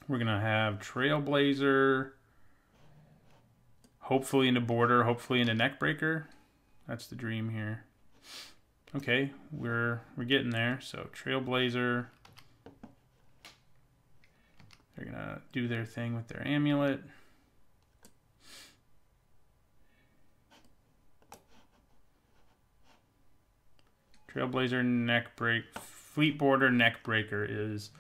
We're going to have Trailblazer, hopefully into Border, hopefully into Neckbreaker. That's the dream here. Okay, we're getting there. So Trailblazer, they're going to do their thing with their amulet. Trailblazer, Neckbreak, Fleet Border, Neckbreaker is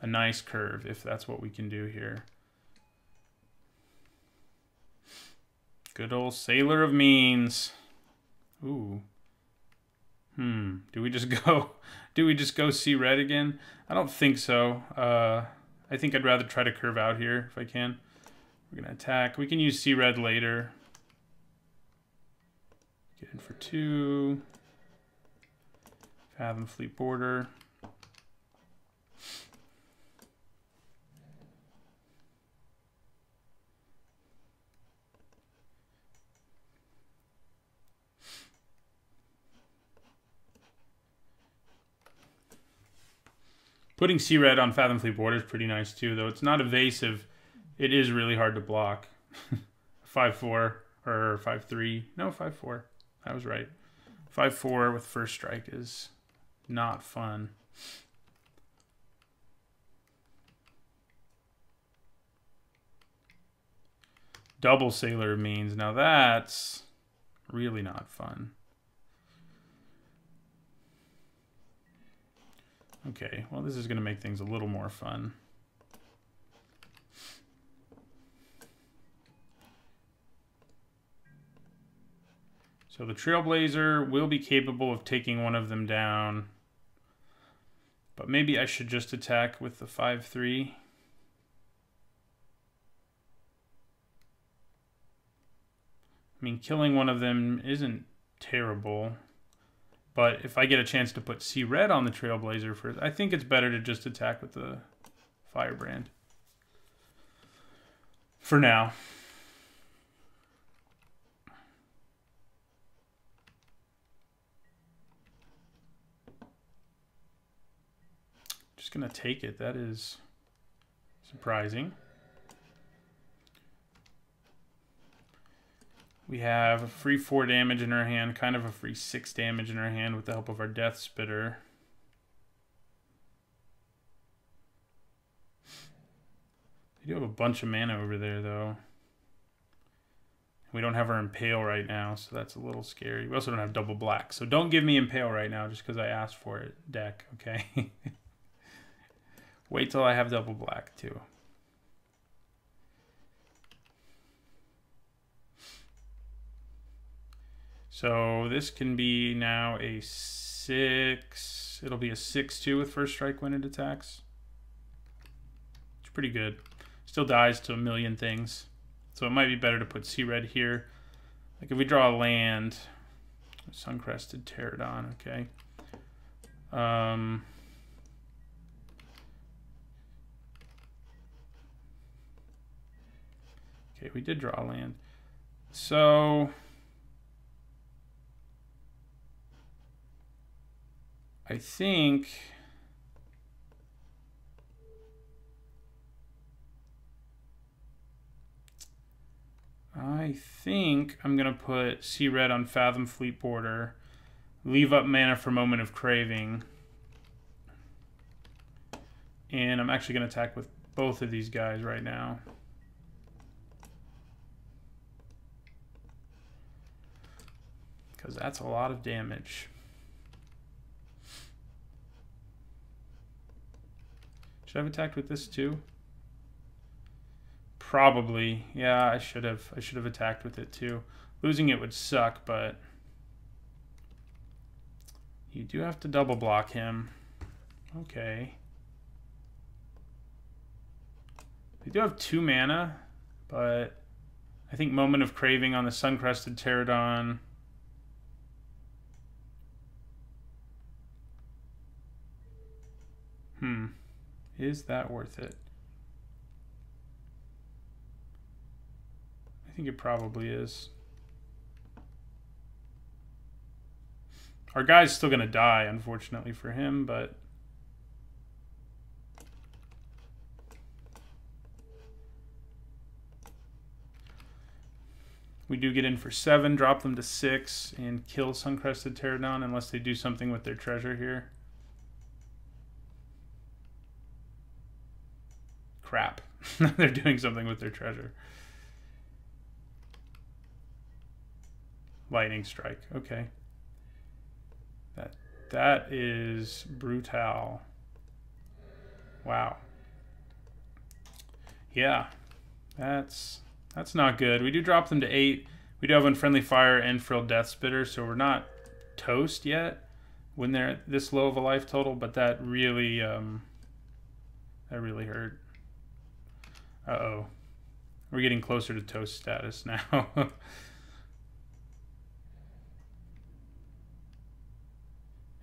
a nice curve if that's what we can do here. Good old Sailor of Means. Ooh. Do we just go see red again? I don't think so. I think I'd rather try to curve out here if I can. We're gonna attack. We can use see red later. Get in for 2. Fathom Fleet Border. Putting Sea Red on Fathom Fleet Border is pretty nice too, though it's not evasive. It is really hard to block. 5-4 or 5-3. No, 5-4. I was right. 5-4 with first strike is not fun. Double Sailor means now that's really not fun. Okay, well, this is going to make things a little more fun. So the Trailblazer will be capable of taking one of them down. But maybe I should just attack with the 5-3. I mean, killing one of them isn't terrible. But if I get a chance to put C red on the Trailblazer first, I think it's better to just attack with the Firebrand. For now. Just gonna take it. That is surprising. We have a free 4 damage in our hand, kind of a free 6 damage in our hand with the help of our Death Spitter. We do have a bunch of mana over there, though. We don't have our Impale right now, so that's a little scary. We also don't have double black, so don't give me Impale right now just because I asked for it, deck, okay? Wait till I have double black, too. So this can be now a 6. It'll be a 6-2 with first strike when it attacks. It's pretty good. Still dies to a million things. So it might be better to put C-Red here. Like if we draw a land, Suncrested Pterodon, okay. Okay, we did draw a land. So I think I'm going to put C-Red on Fathom Fleet Border, leave up mana for Moment of Craving, and I'm actually going to attack with both of these guys right now. Because that's a lot of damage. Should I have attacked with this too? Probably. Yeah, I should have attacked with it too. Losing it would suck, but you do have to double block him. Okay. They do have 2 mana, but I think Moment of Craving on the Suncrested Pterodon. Is that worth it? I think it probably is. Our guy's still going to die, unfortunately for him, but we do get in for 7, drop them to 6, and kill Suncrested Pterodon unless they do something with their treasure here. Crap. They're doing something with their treasure. Lightning Strike. Okay. That is brutal. Wow. Yeah, that's not good. We do drop them to 8. We do have Unfriendly Fire and Frilled Death Spitter, so we're not toast yet when they're at this low of a life total, but that really hurt. Uh-oh. We're getting closer to toast status now.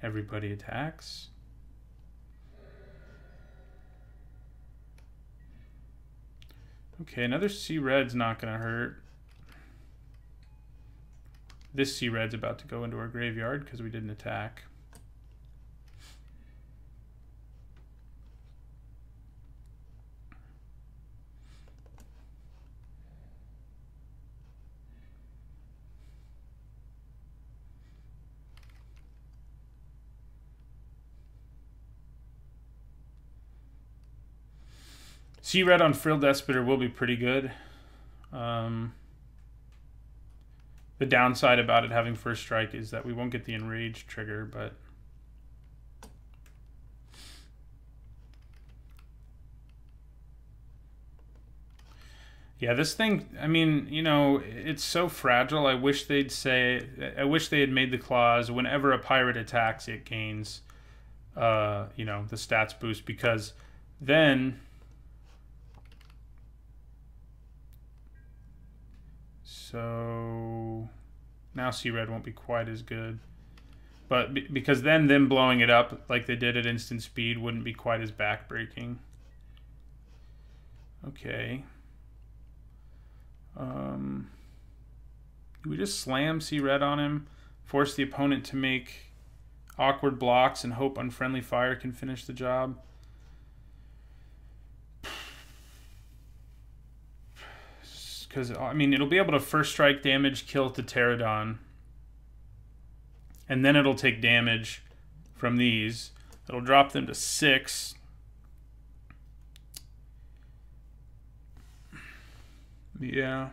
Everybody attacks. Okay, another Sea Red's not going to hurt. This Sea Red's about to go into our graveyard because we didn't attack. Sea Red on Frilled Death Spitter will be pretty good. The downside about it having first strike is that we won't get the Enrage trigger, but yeah, this thing, I mean, you know, it's so fragile. I wish they had made the clause whenever a pirate attacks, it gains, you know, the stats boost, because then, so now Sea Red won't be quite as good. But because then them blowing it up like they did at instant speed wouldn't be quite as backbreaking. Okay. We just slam Sea Red on him, force the opponent to make awkward blocks, and hope Unfriendly Fire can finish the job. Because, I mean, it'll be able to first strike damage, kill to Pterodon. And then it'll take damage from these. It'll drop them to 6. Yeah.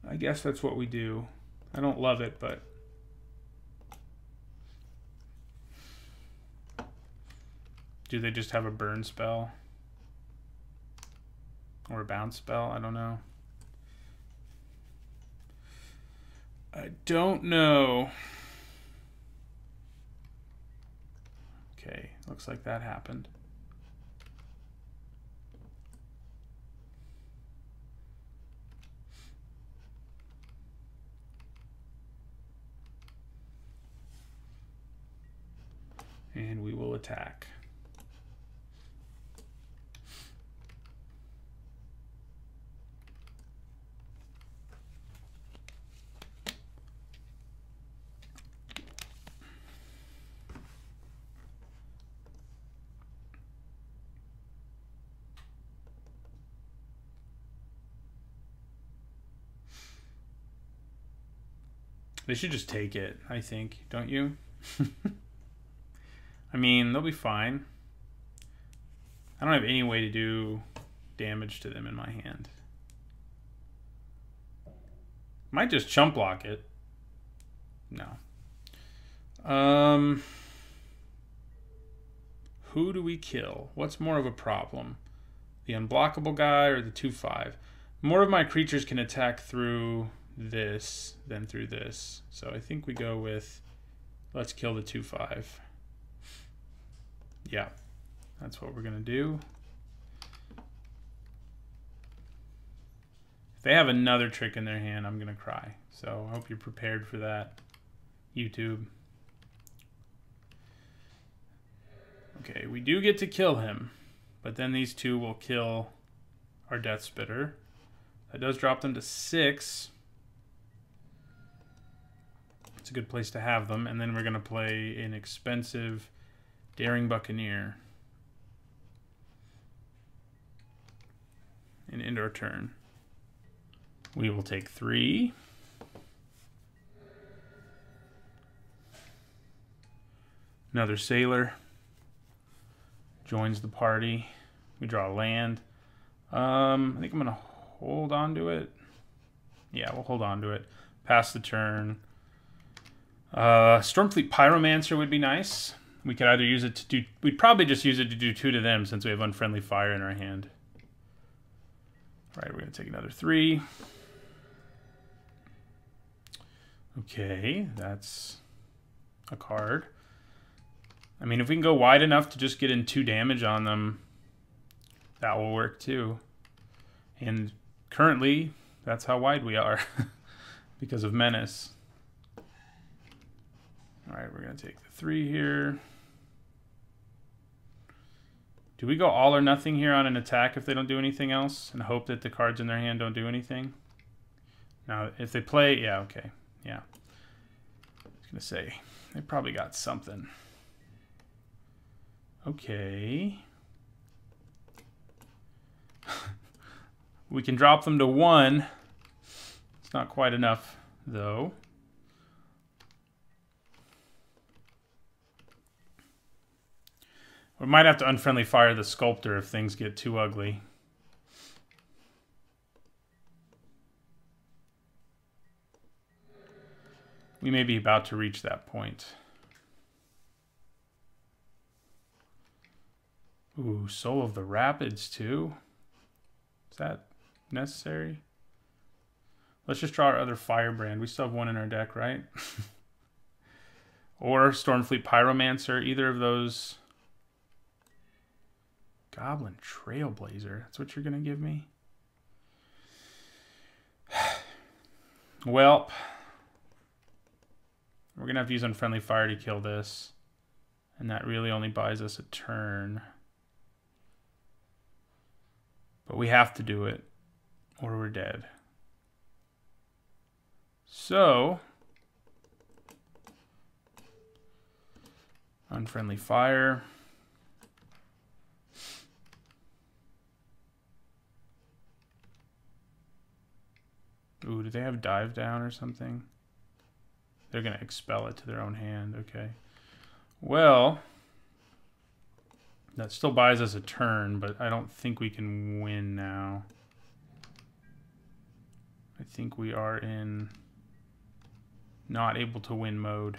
I guess that's what we do. I don't love it, but... do they just have a burn spell? Or a bounce spell? I don't know. I don't know. Okay, looks like that happened. And we will attack. They should just take it, I think, don't you? I mean, they'll be fine. I don't have any way to do damage to them in my hand. Might just chump block it. No. Who do we kill? What's more of a problem? The unblockable guy or the 2/5? More of my creatures can attack through this than through this. So I think we go with, let's kill the 2/5. Yeah, that's what we're gonna do. If they have another trick in their hand, I'm gonna cry. So I hope you're prepared for that, YouTube. Okay, we do get to kill him, but then these two will kill our Death Spitter. That does drop them to 6. It's a good place to have them. And then we're going to play an expensive Daring Buccaneer. And end our turn. We will take 3. Another Sailor joins the party. We draw a land. I think I'm going to hold on to it. Yeah, we'll hold on to it. Pass the turn. Stormfleet Pyromancer would be nice. We could either use it to do... We'd probably just use it to do 2 to them since we have Unfriendly Fire in our hand. All right, we're going to take another 3. Okay, that's a card. I mean, if we can go wide enough to just get in 2 damage on them, that will work too. And currently, that's how wide we are because of Menace. All right, we're going to take the 3 here. Do we go all or nothing here on an attack if they don't do anything else and hope that the cards in their hand don't do anything? Now, if they play, yeah, okay, yeah. I was going to say, they probably got something. Okay. We can drop them to 1. It's not quite enough, though. We might have to Unfriendly Fire the Sculptor if things get too ugly. We may be about to reach that point. Ooh, Soul of the Rapids too. Is that necessary? Let's just draw our other Firebrand. We still have 1 in our deck, right? Or Stormfleet Pyromancer. Either of those... Goblin Trailblazer. That's what you're going to give me? Well, we're going to have to use Unfriendly Fire to kill this. And that really only buys us a turn. But we have to do it, or we're dead. So, Unfriendly Fire. Ooh, do they have Dive Down or something? They're going to expel it to their own hand. Okay. Well, that still buys us a turn, but I don't think we can win now. I think we are in not able to win mode.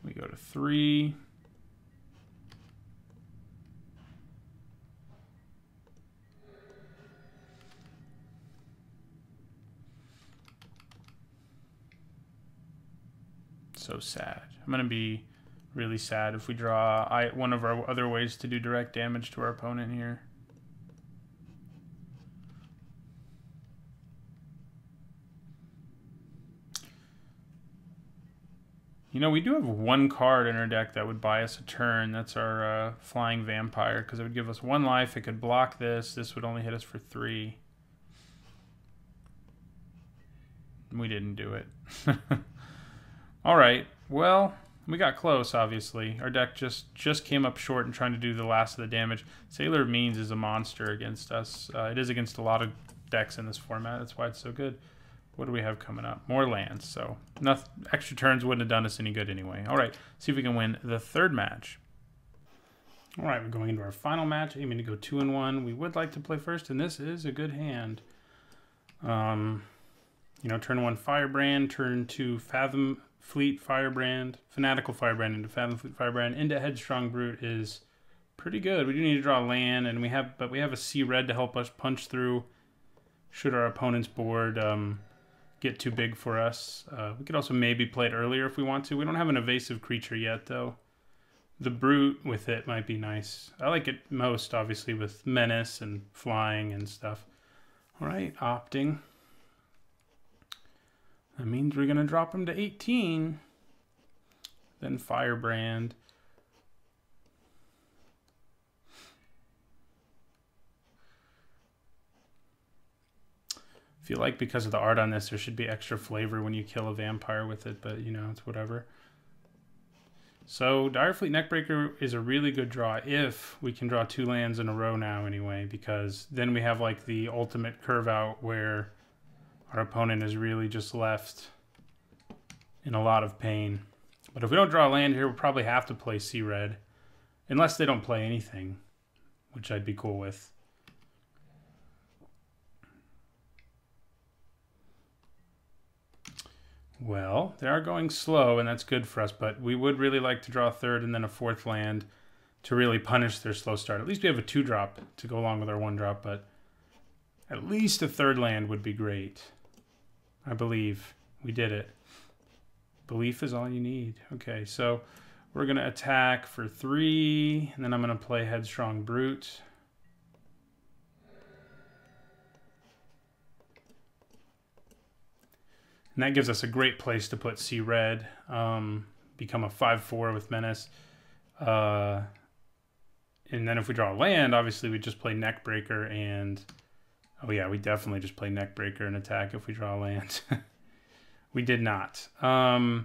We go to 3. So sad. I'm going to be really sad if we draw one of our other ways to do direct damage to our opponent here. You know, we do have 1 card in our deck that would buy us a turn. That's our Flying Vampire, because it would give us 1 life. It could block this. This would only hit us for 3. We didn't do it. All right. Well, we got close, obviously. Our deck just came up short in trying to do the last of the damage. Sailor of Means is a monster against us. It is against a lot of decks in this format. That's why it's so good. What do we have coming up? More lands, so extra turns wouldn't have done us any good anyway. All right, see if we can win the 3rd match. All right, we're going into our final match, aiming to go 2-1. We would like to play first, and this is a good hand. You know, turn 1 Firebrand, turn 2 Fathom Fleet Firebrand, Fanatical Firebrand into Fathom Fleet Firebrand into Headstrong Brute is pretty good. We do need to draw land, and we have a Sea Red to help us punch through should our opponent's board get too big for us. We could also maybe play it earlier if we want to. We don't have an evasive creature yet, though. The Brute with it might be nice. I like it most, obviously, with Menace and flying and stuff. All right, opting. That means we're going to drop him to 18. Then Firebrand. I feel like because of the art on this, there should be extra flavor when you kill a vampire with it, but, you know, it's whatever. So Direfleet Neckbreaker is a really good draw if we can draw 2 lands in a row now anyway, because then we have like the ultimate curve out where our opponent is really just left in a lot of pain. But if we don't draw a land here, we'll probably have to play Sea Red, unless they don't play anything, which I'd be cool with. Well, they are going slow, and that's good for us, but we would really like to draw a third and then a fourth land to really punish their slow start. At least we have a 2-drop to go along with our 1-drop, but at least a third land would be great. I believe we did it. Belief is all you need. Okay, so we're going to attack for 3, and then I'm going to play Headstrong Brute. And that gives us a great place to put C Red, become a 5/4 with Menace. And then if we draw a land, obviously we just play Neckbreaker and... Oh yeah, we definitely just play Neckbreaker and attack if we draw a land. We did not. But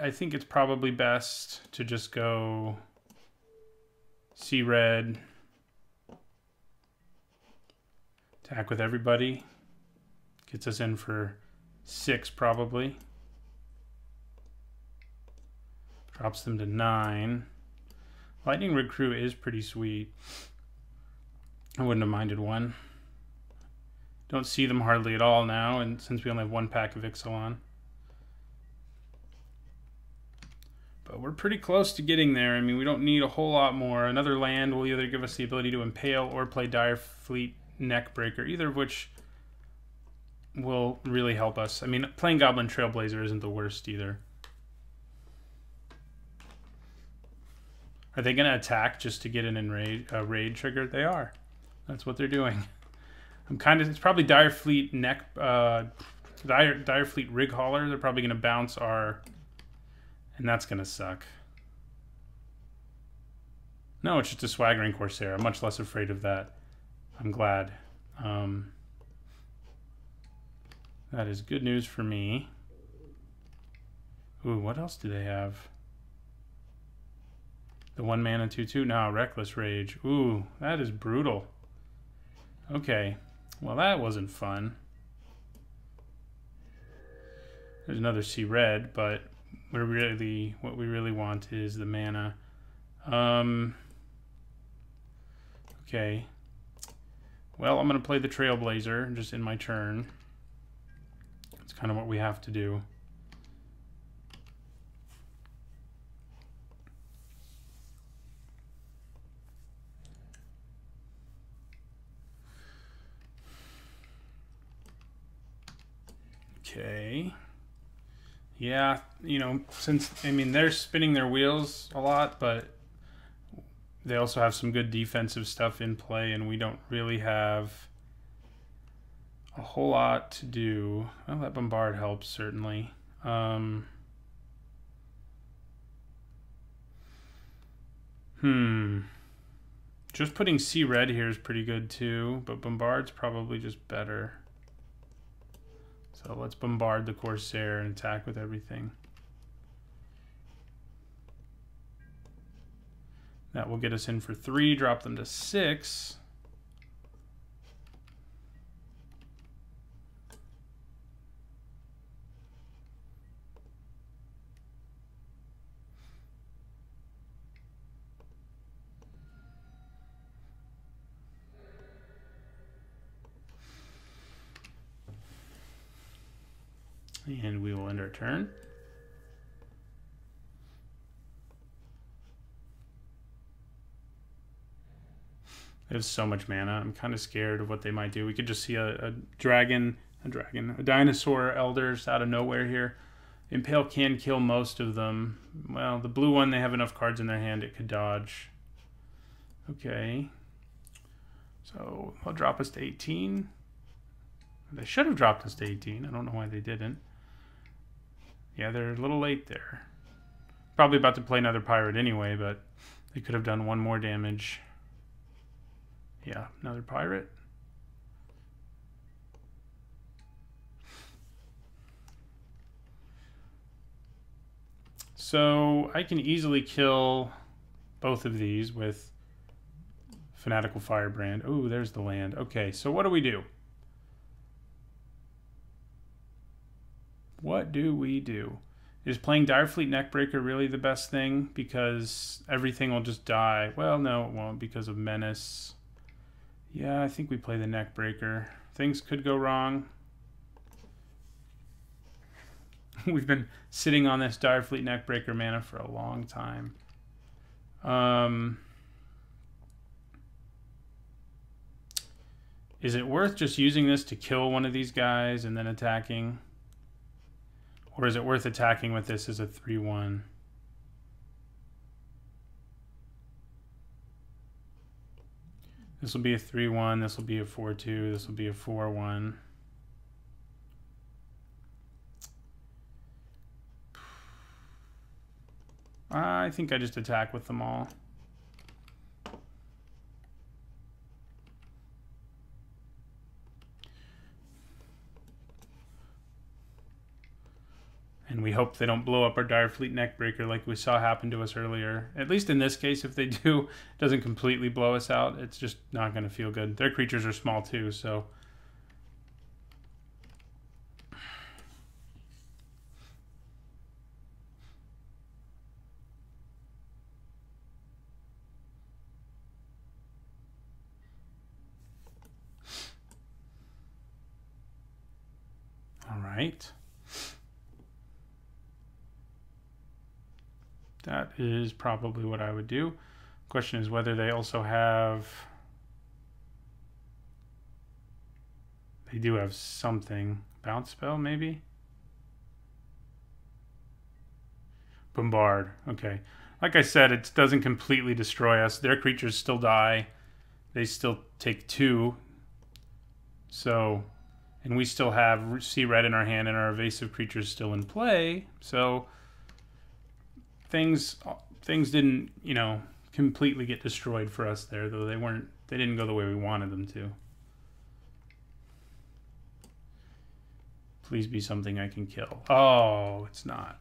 I think it's probably best to just go C Red, attack with everybody. Gets us in for 6 probably. Drops them to 9. Lightning Rig Crew is pretty sweet. I wouldn't have minded one. Don't see them hardly at all now, and since we only have 1 pack of Ixalan. But we're pretty close to getting there. I mean, we don't need a whole lot more. Another land will either give us the ability to impale or play Dire Fleet Neckbreaker, either of which will really help us. I mean, playing Goblin Trailblazer isn't the worst either. Are they going to attack just to get an raid trigger? They are. That's what they're doing. I'm kind of... It's probably Dire Fleet Dire Fleet Rig Hauler. They're probably going to bounce our... And that's going to suck. No, it's just a Swaggering Corsair. I'm much less afraid of that. I'm glad. That is good news for me. Ooh, what else do they have? The 1-mana 2/2? No, Reckless Rage. Ooh, that is brutal. Okay. Well, that wasn't fun. There's another C Red, but what we really want is the mana. Okay. Well, I'm going to play the Trailblazer just in my turn. It's kind of what we have to do. Okay. Yeah, you know, since, I mean, they're spinning their wheels a lot, but they also have some good defensive stuff in play, and we don't really have a whole lot to do. Well, that Bombard helps, certainly. Just putting C Red here is pretty good, too, but Bombard's probably just better. So let's bombard the Corsair and attack with everything. That will get us in for 3, drop them to 6. And we will end our turn. They have so much mana. I'm kind of scared of what they might do. We could just see a dinosaur elders out of nowhere here. Impale can kill most of them. Well, the blue one, they have enough cards in their hand it could dodge. Okay. So they'll drop us to 18. They should have dropped us to 18. I don't know why they didn't. Yeah, they're a little late there. Probably about to play another pirate anyway, but they could have done 1 more damage. Yeah, another pirate. So I can easily kill both of these with Fanatical Firebrand. Oh, there's the land. Okay, so what do we do? What do we do? Is playing Direfleet Neckbreaker really the best thing? Because everything will just die. Well, no, it won't because of Menace. Yeah, I think we play the Neckbreaker. Things could go wrong. We've been sitting on this Direfleet Neckbreaker mana for a long time. Is it worth just using this to kill one of these guys and then attacking? Or is it worth attacking with this as a 3/1? This will be a 3/1, this will be a 4/2, this will be a 4/1. I think I just attack with them all. And we hope they don't blow up our Direfleet Neckbreaker like we saw happen to us earlier. At least in this case, if they do, it doesn't completely blow us out. It's just not going to feel good. Their creatures are small too, so... All right. That is probably what I would do. Question is whether they also have... They do have something. Bounce spell, maybe? Bombard. Okay. Like I said, it doesn't completely destroy us. Their creatures still die. They still take 2. So... And we still have Sea Red in our hand and our evasive creatures still in play. So... Things didn't, you know, completely get destroyed for us there, though they didn't go the way we wanted them to. Please be something I can kill. Oh, it's not.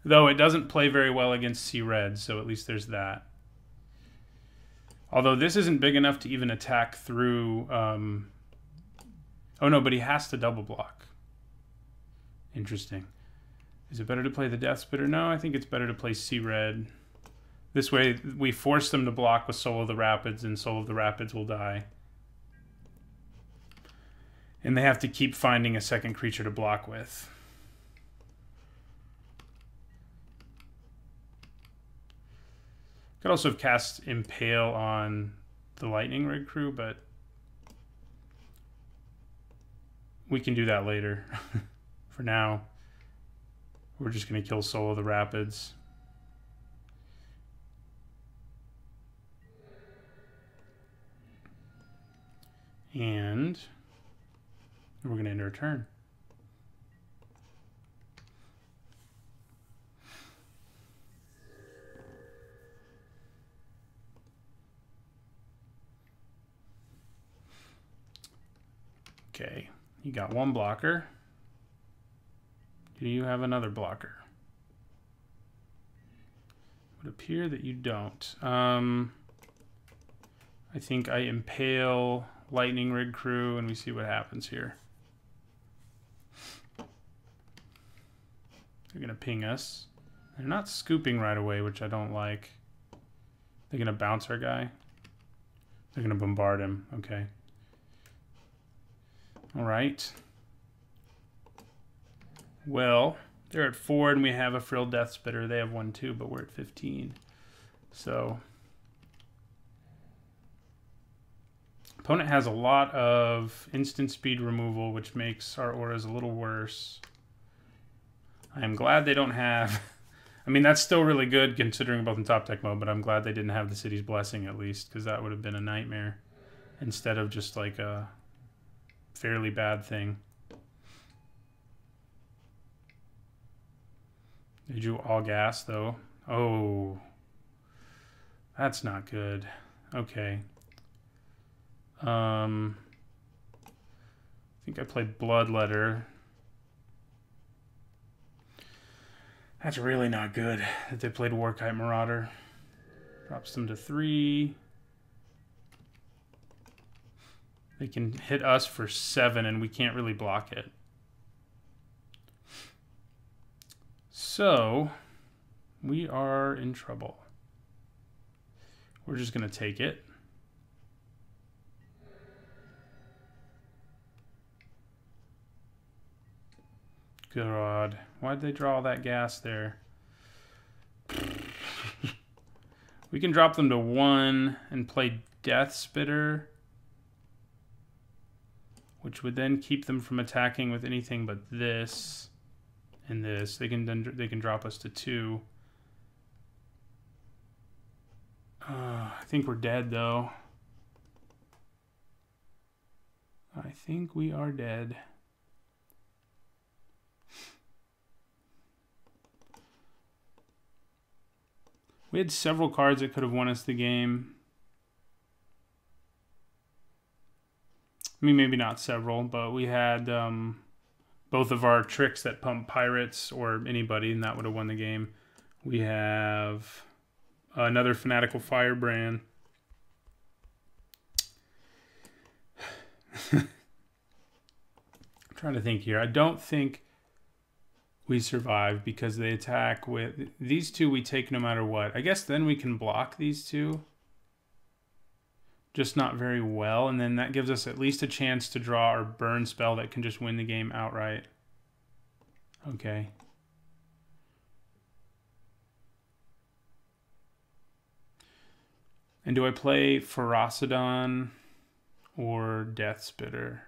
Though it doesn't play very well against Sea Red, so at least there's that. Although this isn't big enough to even attack through... Oh no, but he has to double block. Interesting. Is it better to play the Death Spitter? No, I think it's better to play Sea Red. This way, we force them to block with Soul of the Rapids, and Soul of the Rapids will die. And they have to keep finding a second creature to block with. Could also have cast Impale on the Lightning Rig crew, but we can do that later. For now, we're just going to kill Soul of the Rapids. And we're going to end our turn. Okay, you got one blocker. Do you have another blocker? It would appear that you don't. I think I Impale Lightning Rig crew and we see what happens here. They're gonna ping us. They're not scooping right away, which I don't like. They're gonna bounce our guy. They're gonna bombard him. Okay. All right. Well, they're at 4 and we have a Frilled Death Spitter. They have 1 too, but we're at 15. So opponent has a lot of instant speed removal, which makes our auras a little worse. I am glad they don't have... I mean, that's still really good considering both in top deck mode, but I'm glad they didn't have the City's Blessing at least, because that would have been a nightmare instead of just like a fairly bad thing. They drew all gas, though. Oh, that's not good. Okay. I think I played Bloodletter. That's really not good that they played Warkite Marauder. Drops them to 3. They can hit us for 7 and we can't really block it. So we are in trouble. We're just going to take it. God, why'd they draw all that gas there? We can drop them to 1 and play Death Spitter, which would then keep them from attacking with anything but this and this. They can drop us to 2. I think we're dead though. I think we are dead. We had several cards that could have won us the game. I mean, maybe not several, but we had both of our tricks that pump pirates or anybody, and that would have won the game. We have another Fanatical Firebrand. I'm trying to think here. I don't think we survive because they attack with... These two we take no matter what. I guess then we can block these two. Just not very well. And then that gives us at least a chance to draw our burn spell that can just win the game outright. Okay. And do I play Ferocidon or Death Spitter?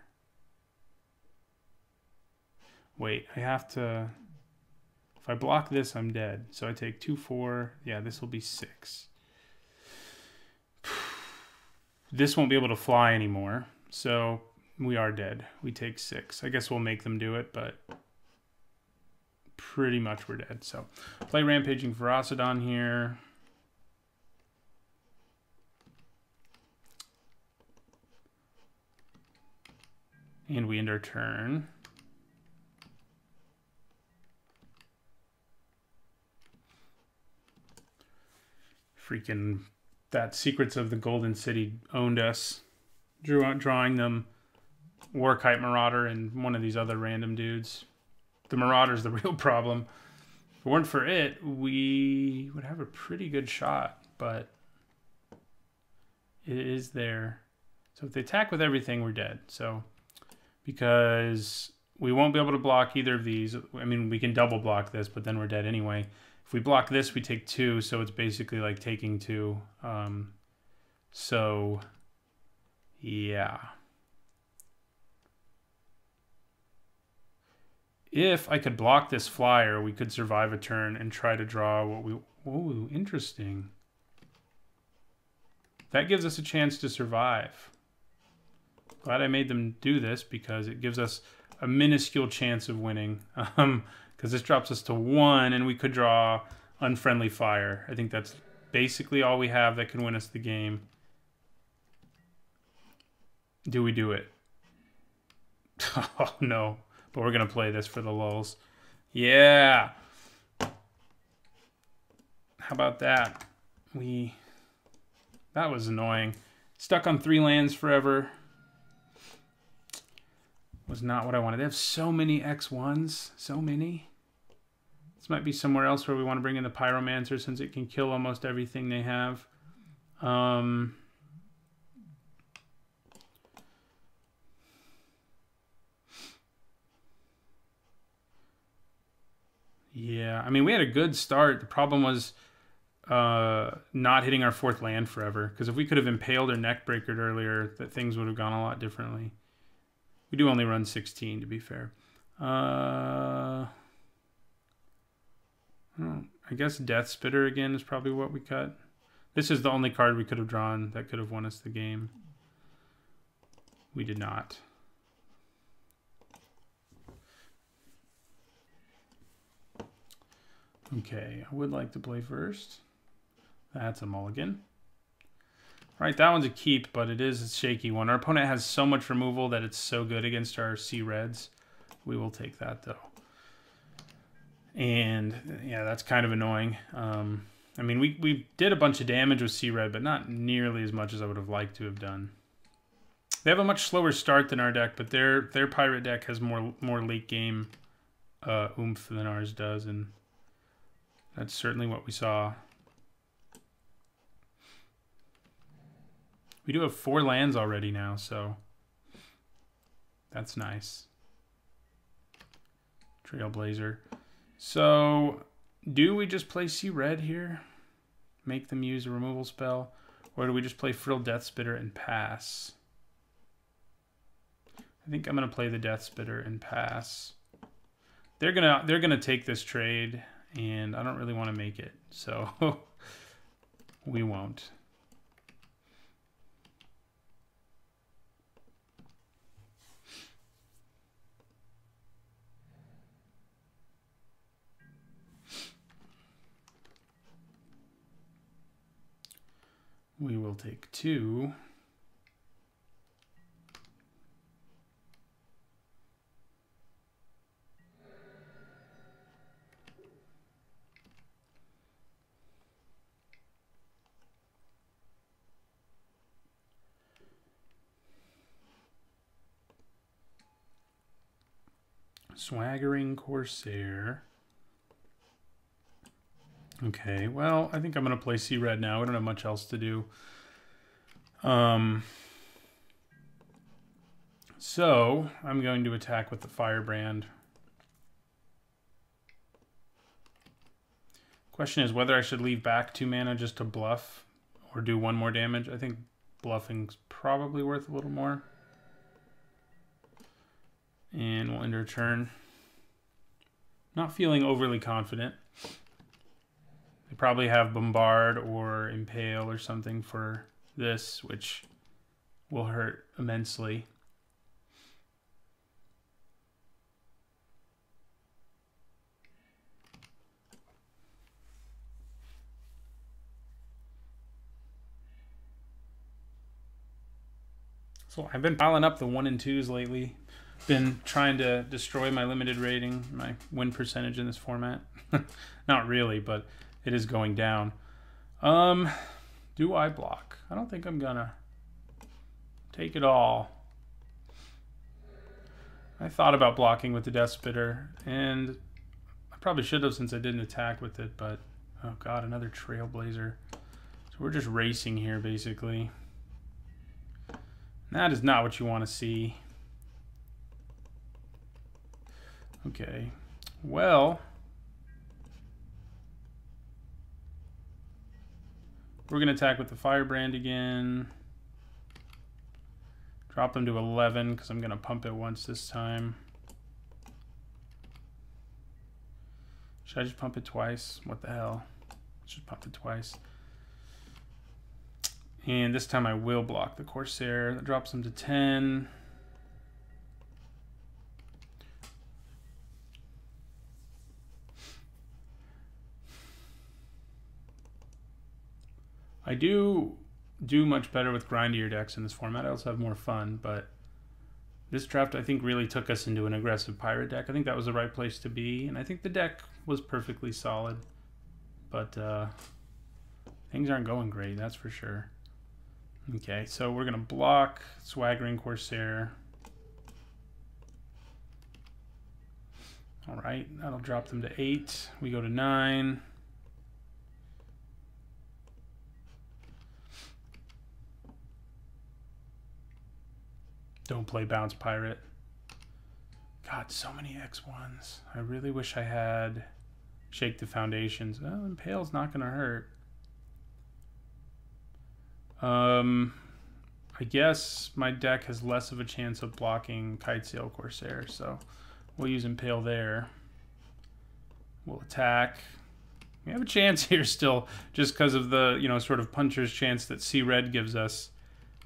Wait, I have to... If I block this, I'm dead. So I take 2, 4. Yeah, this will be 6. This won't be able to fly anymore. So we are dead. We take 6. I guess we'll make them do it, but pretty much we're dead. So play Rampaging Ferocidon here. And we end our turn. Freaking that Secrets of the Golden City owned us. Drawing them Warkite Marauder and one of these other random dudes. The Marauder's the real problem. If it weren't for it, we would have a pretty good shot, but it is there. So if they attack with everything, we're dead. So because we won't be able to block either of these. I mean, we can double block this, but then we're dead anyway. If we block this, we take 2, so it's basically like taking 2. So, yeah. If I could block this flyer, we could survive a turn and try to draw what we... Oh, interesting. That gives us a chance to survive. Glad I made them do this because it gives us a minuscule chance of winning. Because this drops us to 1, and we could draw Unfriendly Fire. I think that's basically all we have that can win us the game. Do we do it? Oh, no. But we're going to play this for the lulz. Yeah! How about that? That was annoying. Stuck on 3 lands forever. Was not what I wanted. They have so many X1s. So many. This might be somewhere else where we want to bring in the Pyromancer since it can kill almost everything they have. Yeah, I mean, we had a good start. The problem was not hitting our 4th land forever. Because if we could have impaled or neckbreakered earlier, that things would have gone a lot differently. We do only run 16, to be fair. I guess Death Spitter again is probably what we cut. This is the only card we could have drawn that could have won us the game. We did not. Okay, I would like to play first. That's a mulligan. Right, that one's a keep, but it is a shaky one. Our opponent has so much removal that it's so good against our Sea Reds. We will take that, though. And, yeah, that's kind of annoying. I mean, we did a bunch of damage with Sea Red, but not nearly as much as I would have liked to have done. They have a much slower start than our deck, but their pirate deck has more late game oomph than ours does, and That's certainly what we saw. We do have 4 lands already now, so that's nice. Trailblazer. So, do we just play See Red here? Make them use a removal spell? Or do we just play Frill Deathspitter and pass? I think I'm gonna play the Deathspitter and pass. They're gonna take this trade, and I don't really want to make it, so we won't. We will take 2. Swaggering Corsair. Okay, well, I think I'm going to play See Red now. We don't have much else to do. So, I'm going to attack with the Firebrand. Question is whether I should leave back 2 mana just to bluff or do 1 more damage. I think bluffing's probably worth a little more. And we'll end our turn. Not feeling overly confident. They probably have Bombard or Impale or something for this, which will hurt immensely. So I've been piling up the 1 and 2s lately. Been trying to destroy my limited rating, my win percentage in this format. Not really, but it is going down. Do I block? I don't think I'm gonna. Take it all. I thought about blocking with the Deathspitter, and I probably should have since I didn't attack with it, but oh god, another Trailblazer. So we're just racing here, basically. That is not what you want to see. Okay, well, we're going to attack with the Firebrand again. Drop them to 11 because I'm going to pump it once this time. Should I just pump it twice? What the hell? Should pump it twice. And this time I will block the Corsair. That drops them to 10. I do much better with grindier decks in this format. I also have more fun, but this draft I think really took us into an aggressive pirate deck. I think that was the right place to be, and I think the deck was perfectly solid, but things aren't going great, that's for sure. Okay, so we're gonna block Swaggering Corsair. All right, that'll drop them to 8. We go to 9. Don't play Bounce Pirate. God, so many X1s. I really wish I had Shake the Foundations. Oh, Impale's not going to hurt. I guess my deck has less of a chance of blocking Kitesail Corsair, so we'll use Impale there. We'll attack. We have a chance here still, just because of the, you know, sort of puncher's chance that See Red gives us,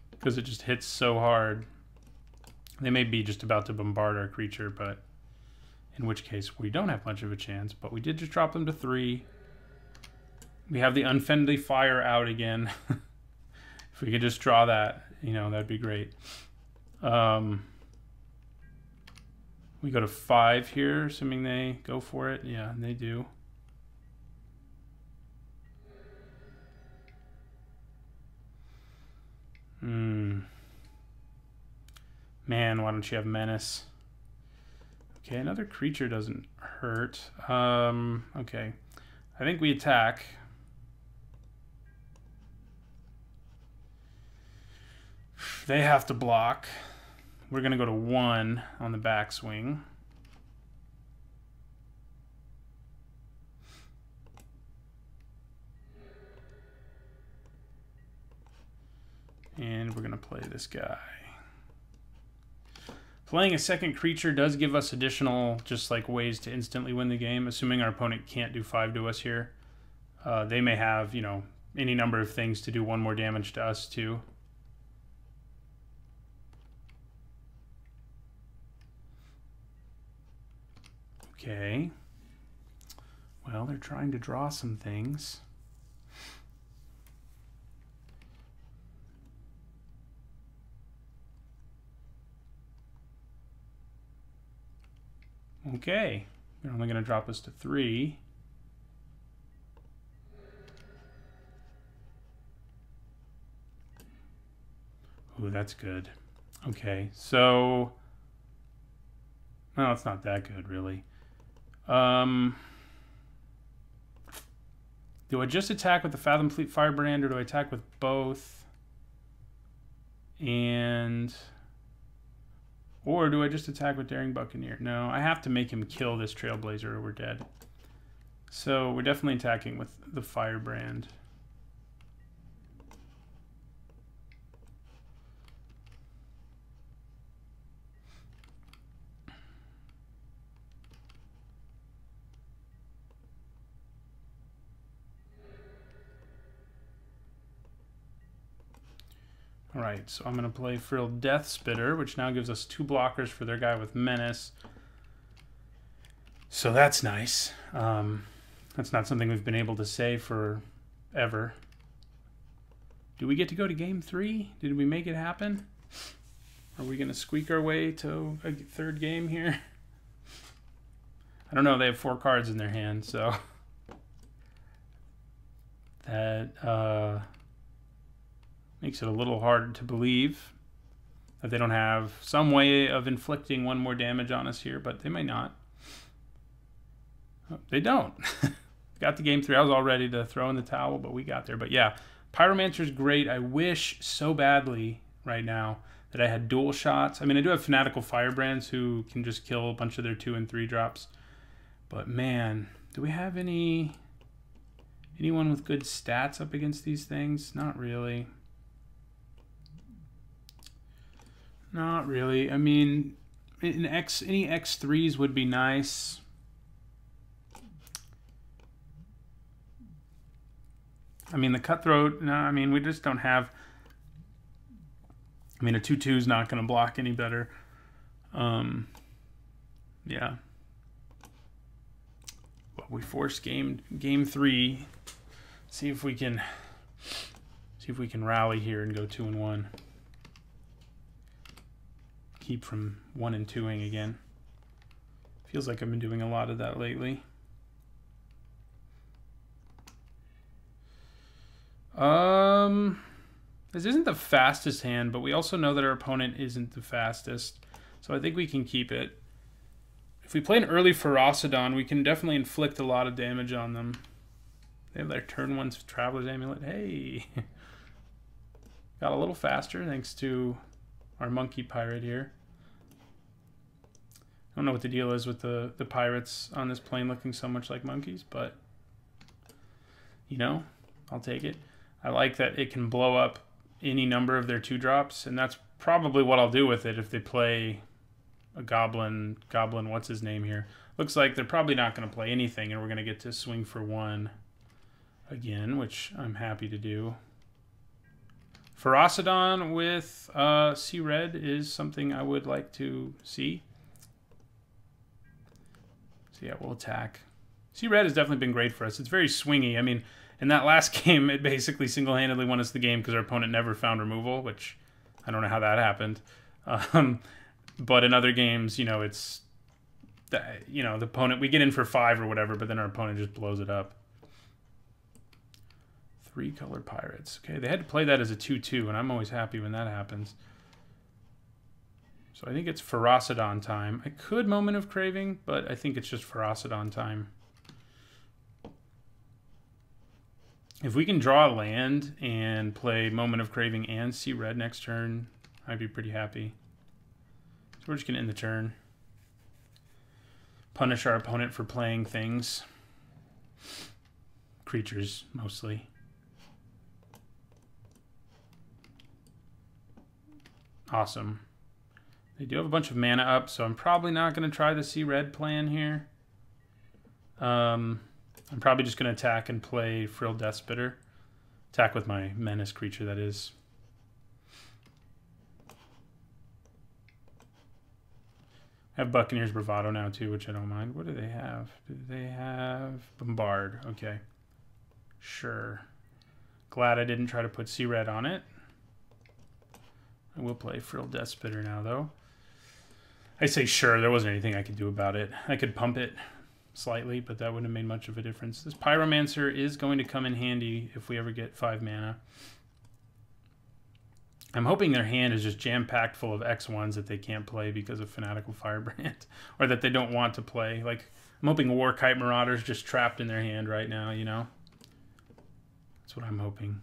because it just hits so hard. They may be just about to bombard our creature, but in which case we don't have much of a chance. But we did just drop them to 3. We have the Unfriendly Fire out again. If we could just draw that, you know, that'd be great. We go to 5 here, assuming they go for it. Yeah, they do. Man, why don't you have Menace? Okay, another creature doesn't hurt. Okay. I think we attack. They have to block. We're going to go to 1 on the backswing. And we're going to play this guy. Playing a second creature does give us additional just like ways to instantly win the game, assuming our opponent can't do 5 to us here. They may have, you know, any number of things to do 1 more damage to us too. Okay. Well, they're trying to draw some things. Okay. They're only going to drop us to 3. Ooh, that's good. Okay, so... No, it's not that good, really. Do I just attack with the Fathom Fleet Firebrand, or do I attack with both? Or do I just attack with Daring Buccaneer? No, I have to make him kill this Trailblazer or we're dead. So we're definitely attacking with the Firebrand. Alright, so I'm going to play Frilled Death Spitter, which now gives us 2 blockers for their guy with Menace. So that's nice. That's not something we've been able to say forever. Do we get to go to game 3? Did we make it happen? Are we going to squeak our way to a 3rd game here? I don't know. They have 4 cards in their hand, so... That, makes it a little hard to believe that they don't have some way of inflicting 1 more damage on us here, but they may not. Oh, they don't. Got to game 3. I was all ready to throw in the towel, but we got there. But yeah, Pyromancer's great. I wish so badly right now that I had dual shots. I mean, I do have Fanatical Firebrands who can just kill a bunch of their 2 and 3 drops. But man, do we have anyone with good stats up against these things? Not really. Not really. I mean, any X3s would be nice. I mean, the Cutthroat, no, I mean, we just don't have... I mean, a 2/2 is not going to block any better. Yeah. But we force game 3. See if we can rally here and go 2 and 1. Keep from 1 and 2ing again. Feels like I've been doing a lot of that lately. This isn't the fastest hand, but we also know that our opponent isn't the fastest. So I think we can keep it. If we play an early Ferocidon, we can definitely inflict a lot of damage on them. They have their turn 1 Traveler's Amulet. Hey! Got a little faster thanks to our monkey pirate here. I don't know what the deal is with the pirates on this plane looking so much like monkeys, but, you know, I'll take it. I like that it can blow up any number of their 2-drops, and that's probably what I'll do with it if they play a goblin, what's his name here. Looks like they're probably not going to play anything, and we're going to get to swing for 1 again, which I'm happy to do. Ferocidon with Sea Red is something I would like to see. So yeah, we'll attack. Sea Red has definitely been great for us. It's very swingy. I mean, in that last game, it basically single-handedly won us the game because our opponent never found removal, which I don't know how that happened. But in other games, you know, it's, you know, the opponent, we get in for 5 or whatever, but then our opponent just blows it up. 3-color pirates. Okay, they had to play that as a 2/2, and I'm always happy when that happens. So I think it's Ferocidon time. I could Moment of Craving, but I think it's just Ferocidon time. If we can draw a land and play Moment of Craving and see red next turn, I'd be pretty happy. So we're just going to end the turn. Punish our opponent for playing things. Creatures, mostly. Awesome. They do have a bunch of mana up, so I'm probably not going to try the see red plan here. I'm probably just going to attack and play Frilled Deathspitter. Attack with my menace creature, that is. I have Buccaneer's Bravado now, too, which I don't mind. What do they have? Do they have Bombard? Okay. Sure. Glad I didn't try to put Sea Red on it. I will play Frilled Deathspitter now, though. I say sure, there wasn't anything I could do about it. I could pump it slightly, but that wouldn't have made much of a difference. This Pyromancer is going to come in handy if we ever get 5 mana. I'm hoping their hand is just jam-packed full of X1s that they can't play because of Fanatical Firebrand, or that they don't want to play. Like, I'm hoping Warkite Marauder's just trapped in their hand right now, you know? That's what I'm hoping.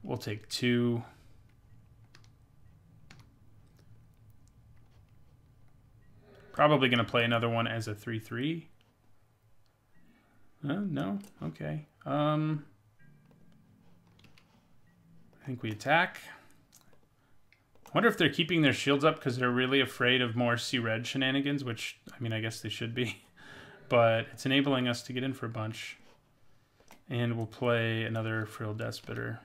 We'll take 2. Probably going to play another one as a 3/3. No? Okay. I think we attack. I wonder if they're keeping their shields up because they're really afraid of more Sea Red shenanigans, which, I mean, I guess they should be. But it's enabling us to get in for a bunch. And we'll play another Frilled Deathspitter.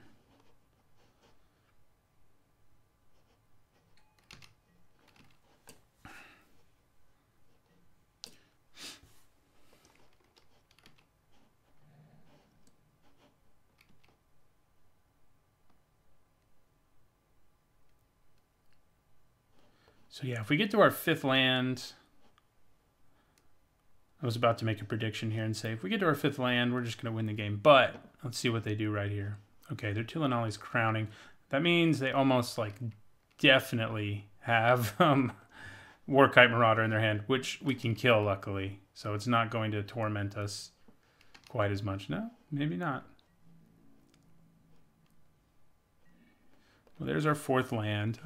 So yeah, if we get to our 5th land, I was about to make a prediction here and say, if we get to our 5th land, we're just going to win the game. But let's see what they do right here. Okay, they're Tulinali's Crowning. That means they almost like definitely have Warkite Marauder in their hand, which we can kill, luckily. So it's not going to torment us quite as much. No, maybe not. Well, there's our 4th land.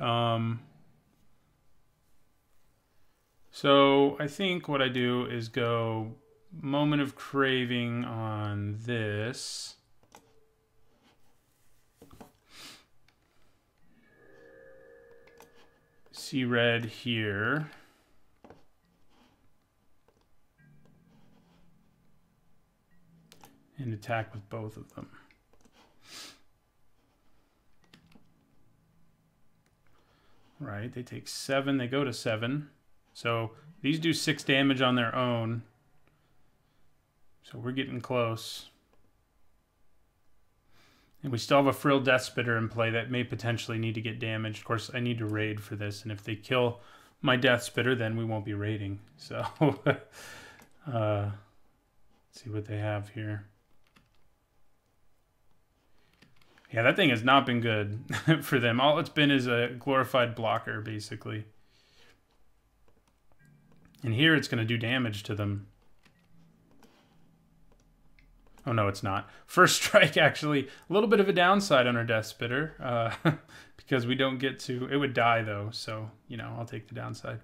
So I think what I do is go Moment of Craving on this. See red here. And attack with both of them. Right, they take 7, they go to 7. So these do 6 damage on their own. So we're getting close. And we still have a Frilled Deathspitter in play that may potentially need to get damaged. Of course, I need to raid for this. And if they kill my Deathspitter, then we won't be raiding. So let's see what they have here. Yeah, that thing has not been good for them. All it's been is a glorified blocker, basically. And here it's going to do damage to them. Oh, no, it's not. First strike, actually, a little bit of a downside on our Deathspitter. Because we don't get to... It would die, though, so, you know, I'll take the downside.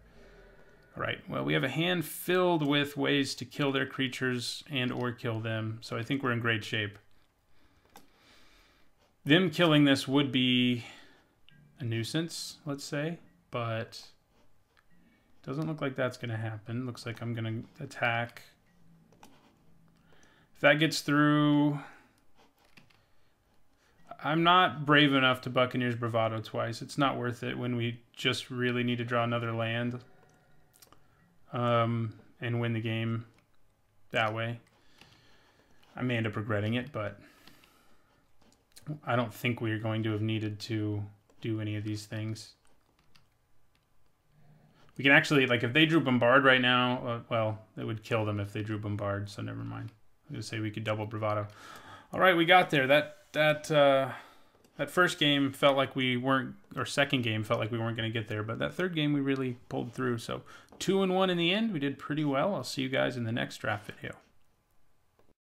All right, well, we have a hand filled with ways to kill their creatures and or kill them. So I think we're in great shape. Them killing this would be a nuisance, let's say, but... Doesn't look like that's going to happen. Looks like I'm going to attack. If that gets through... I'm not brave enough to Buccaneer's Bravado twice. It's not worth it when we just really need to draw another land. And win the game that way. I may end up regretting it, but... I don't think we're going to have needed to do any of these things. We can actually, like, if they drew Bombard right now, well, it would kill them if they drew Bombard, so never mind. I was going to say we could double Bravado. All right, we got there. That first game felt like we weren't, or second game felt like we weren't going to get there, but that third game we really pulled through. So 2-1 in the end. We did pretty well. I'll see you guys in the next draft video.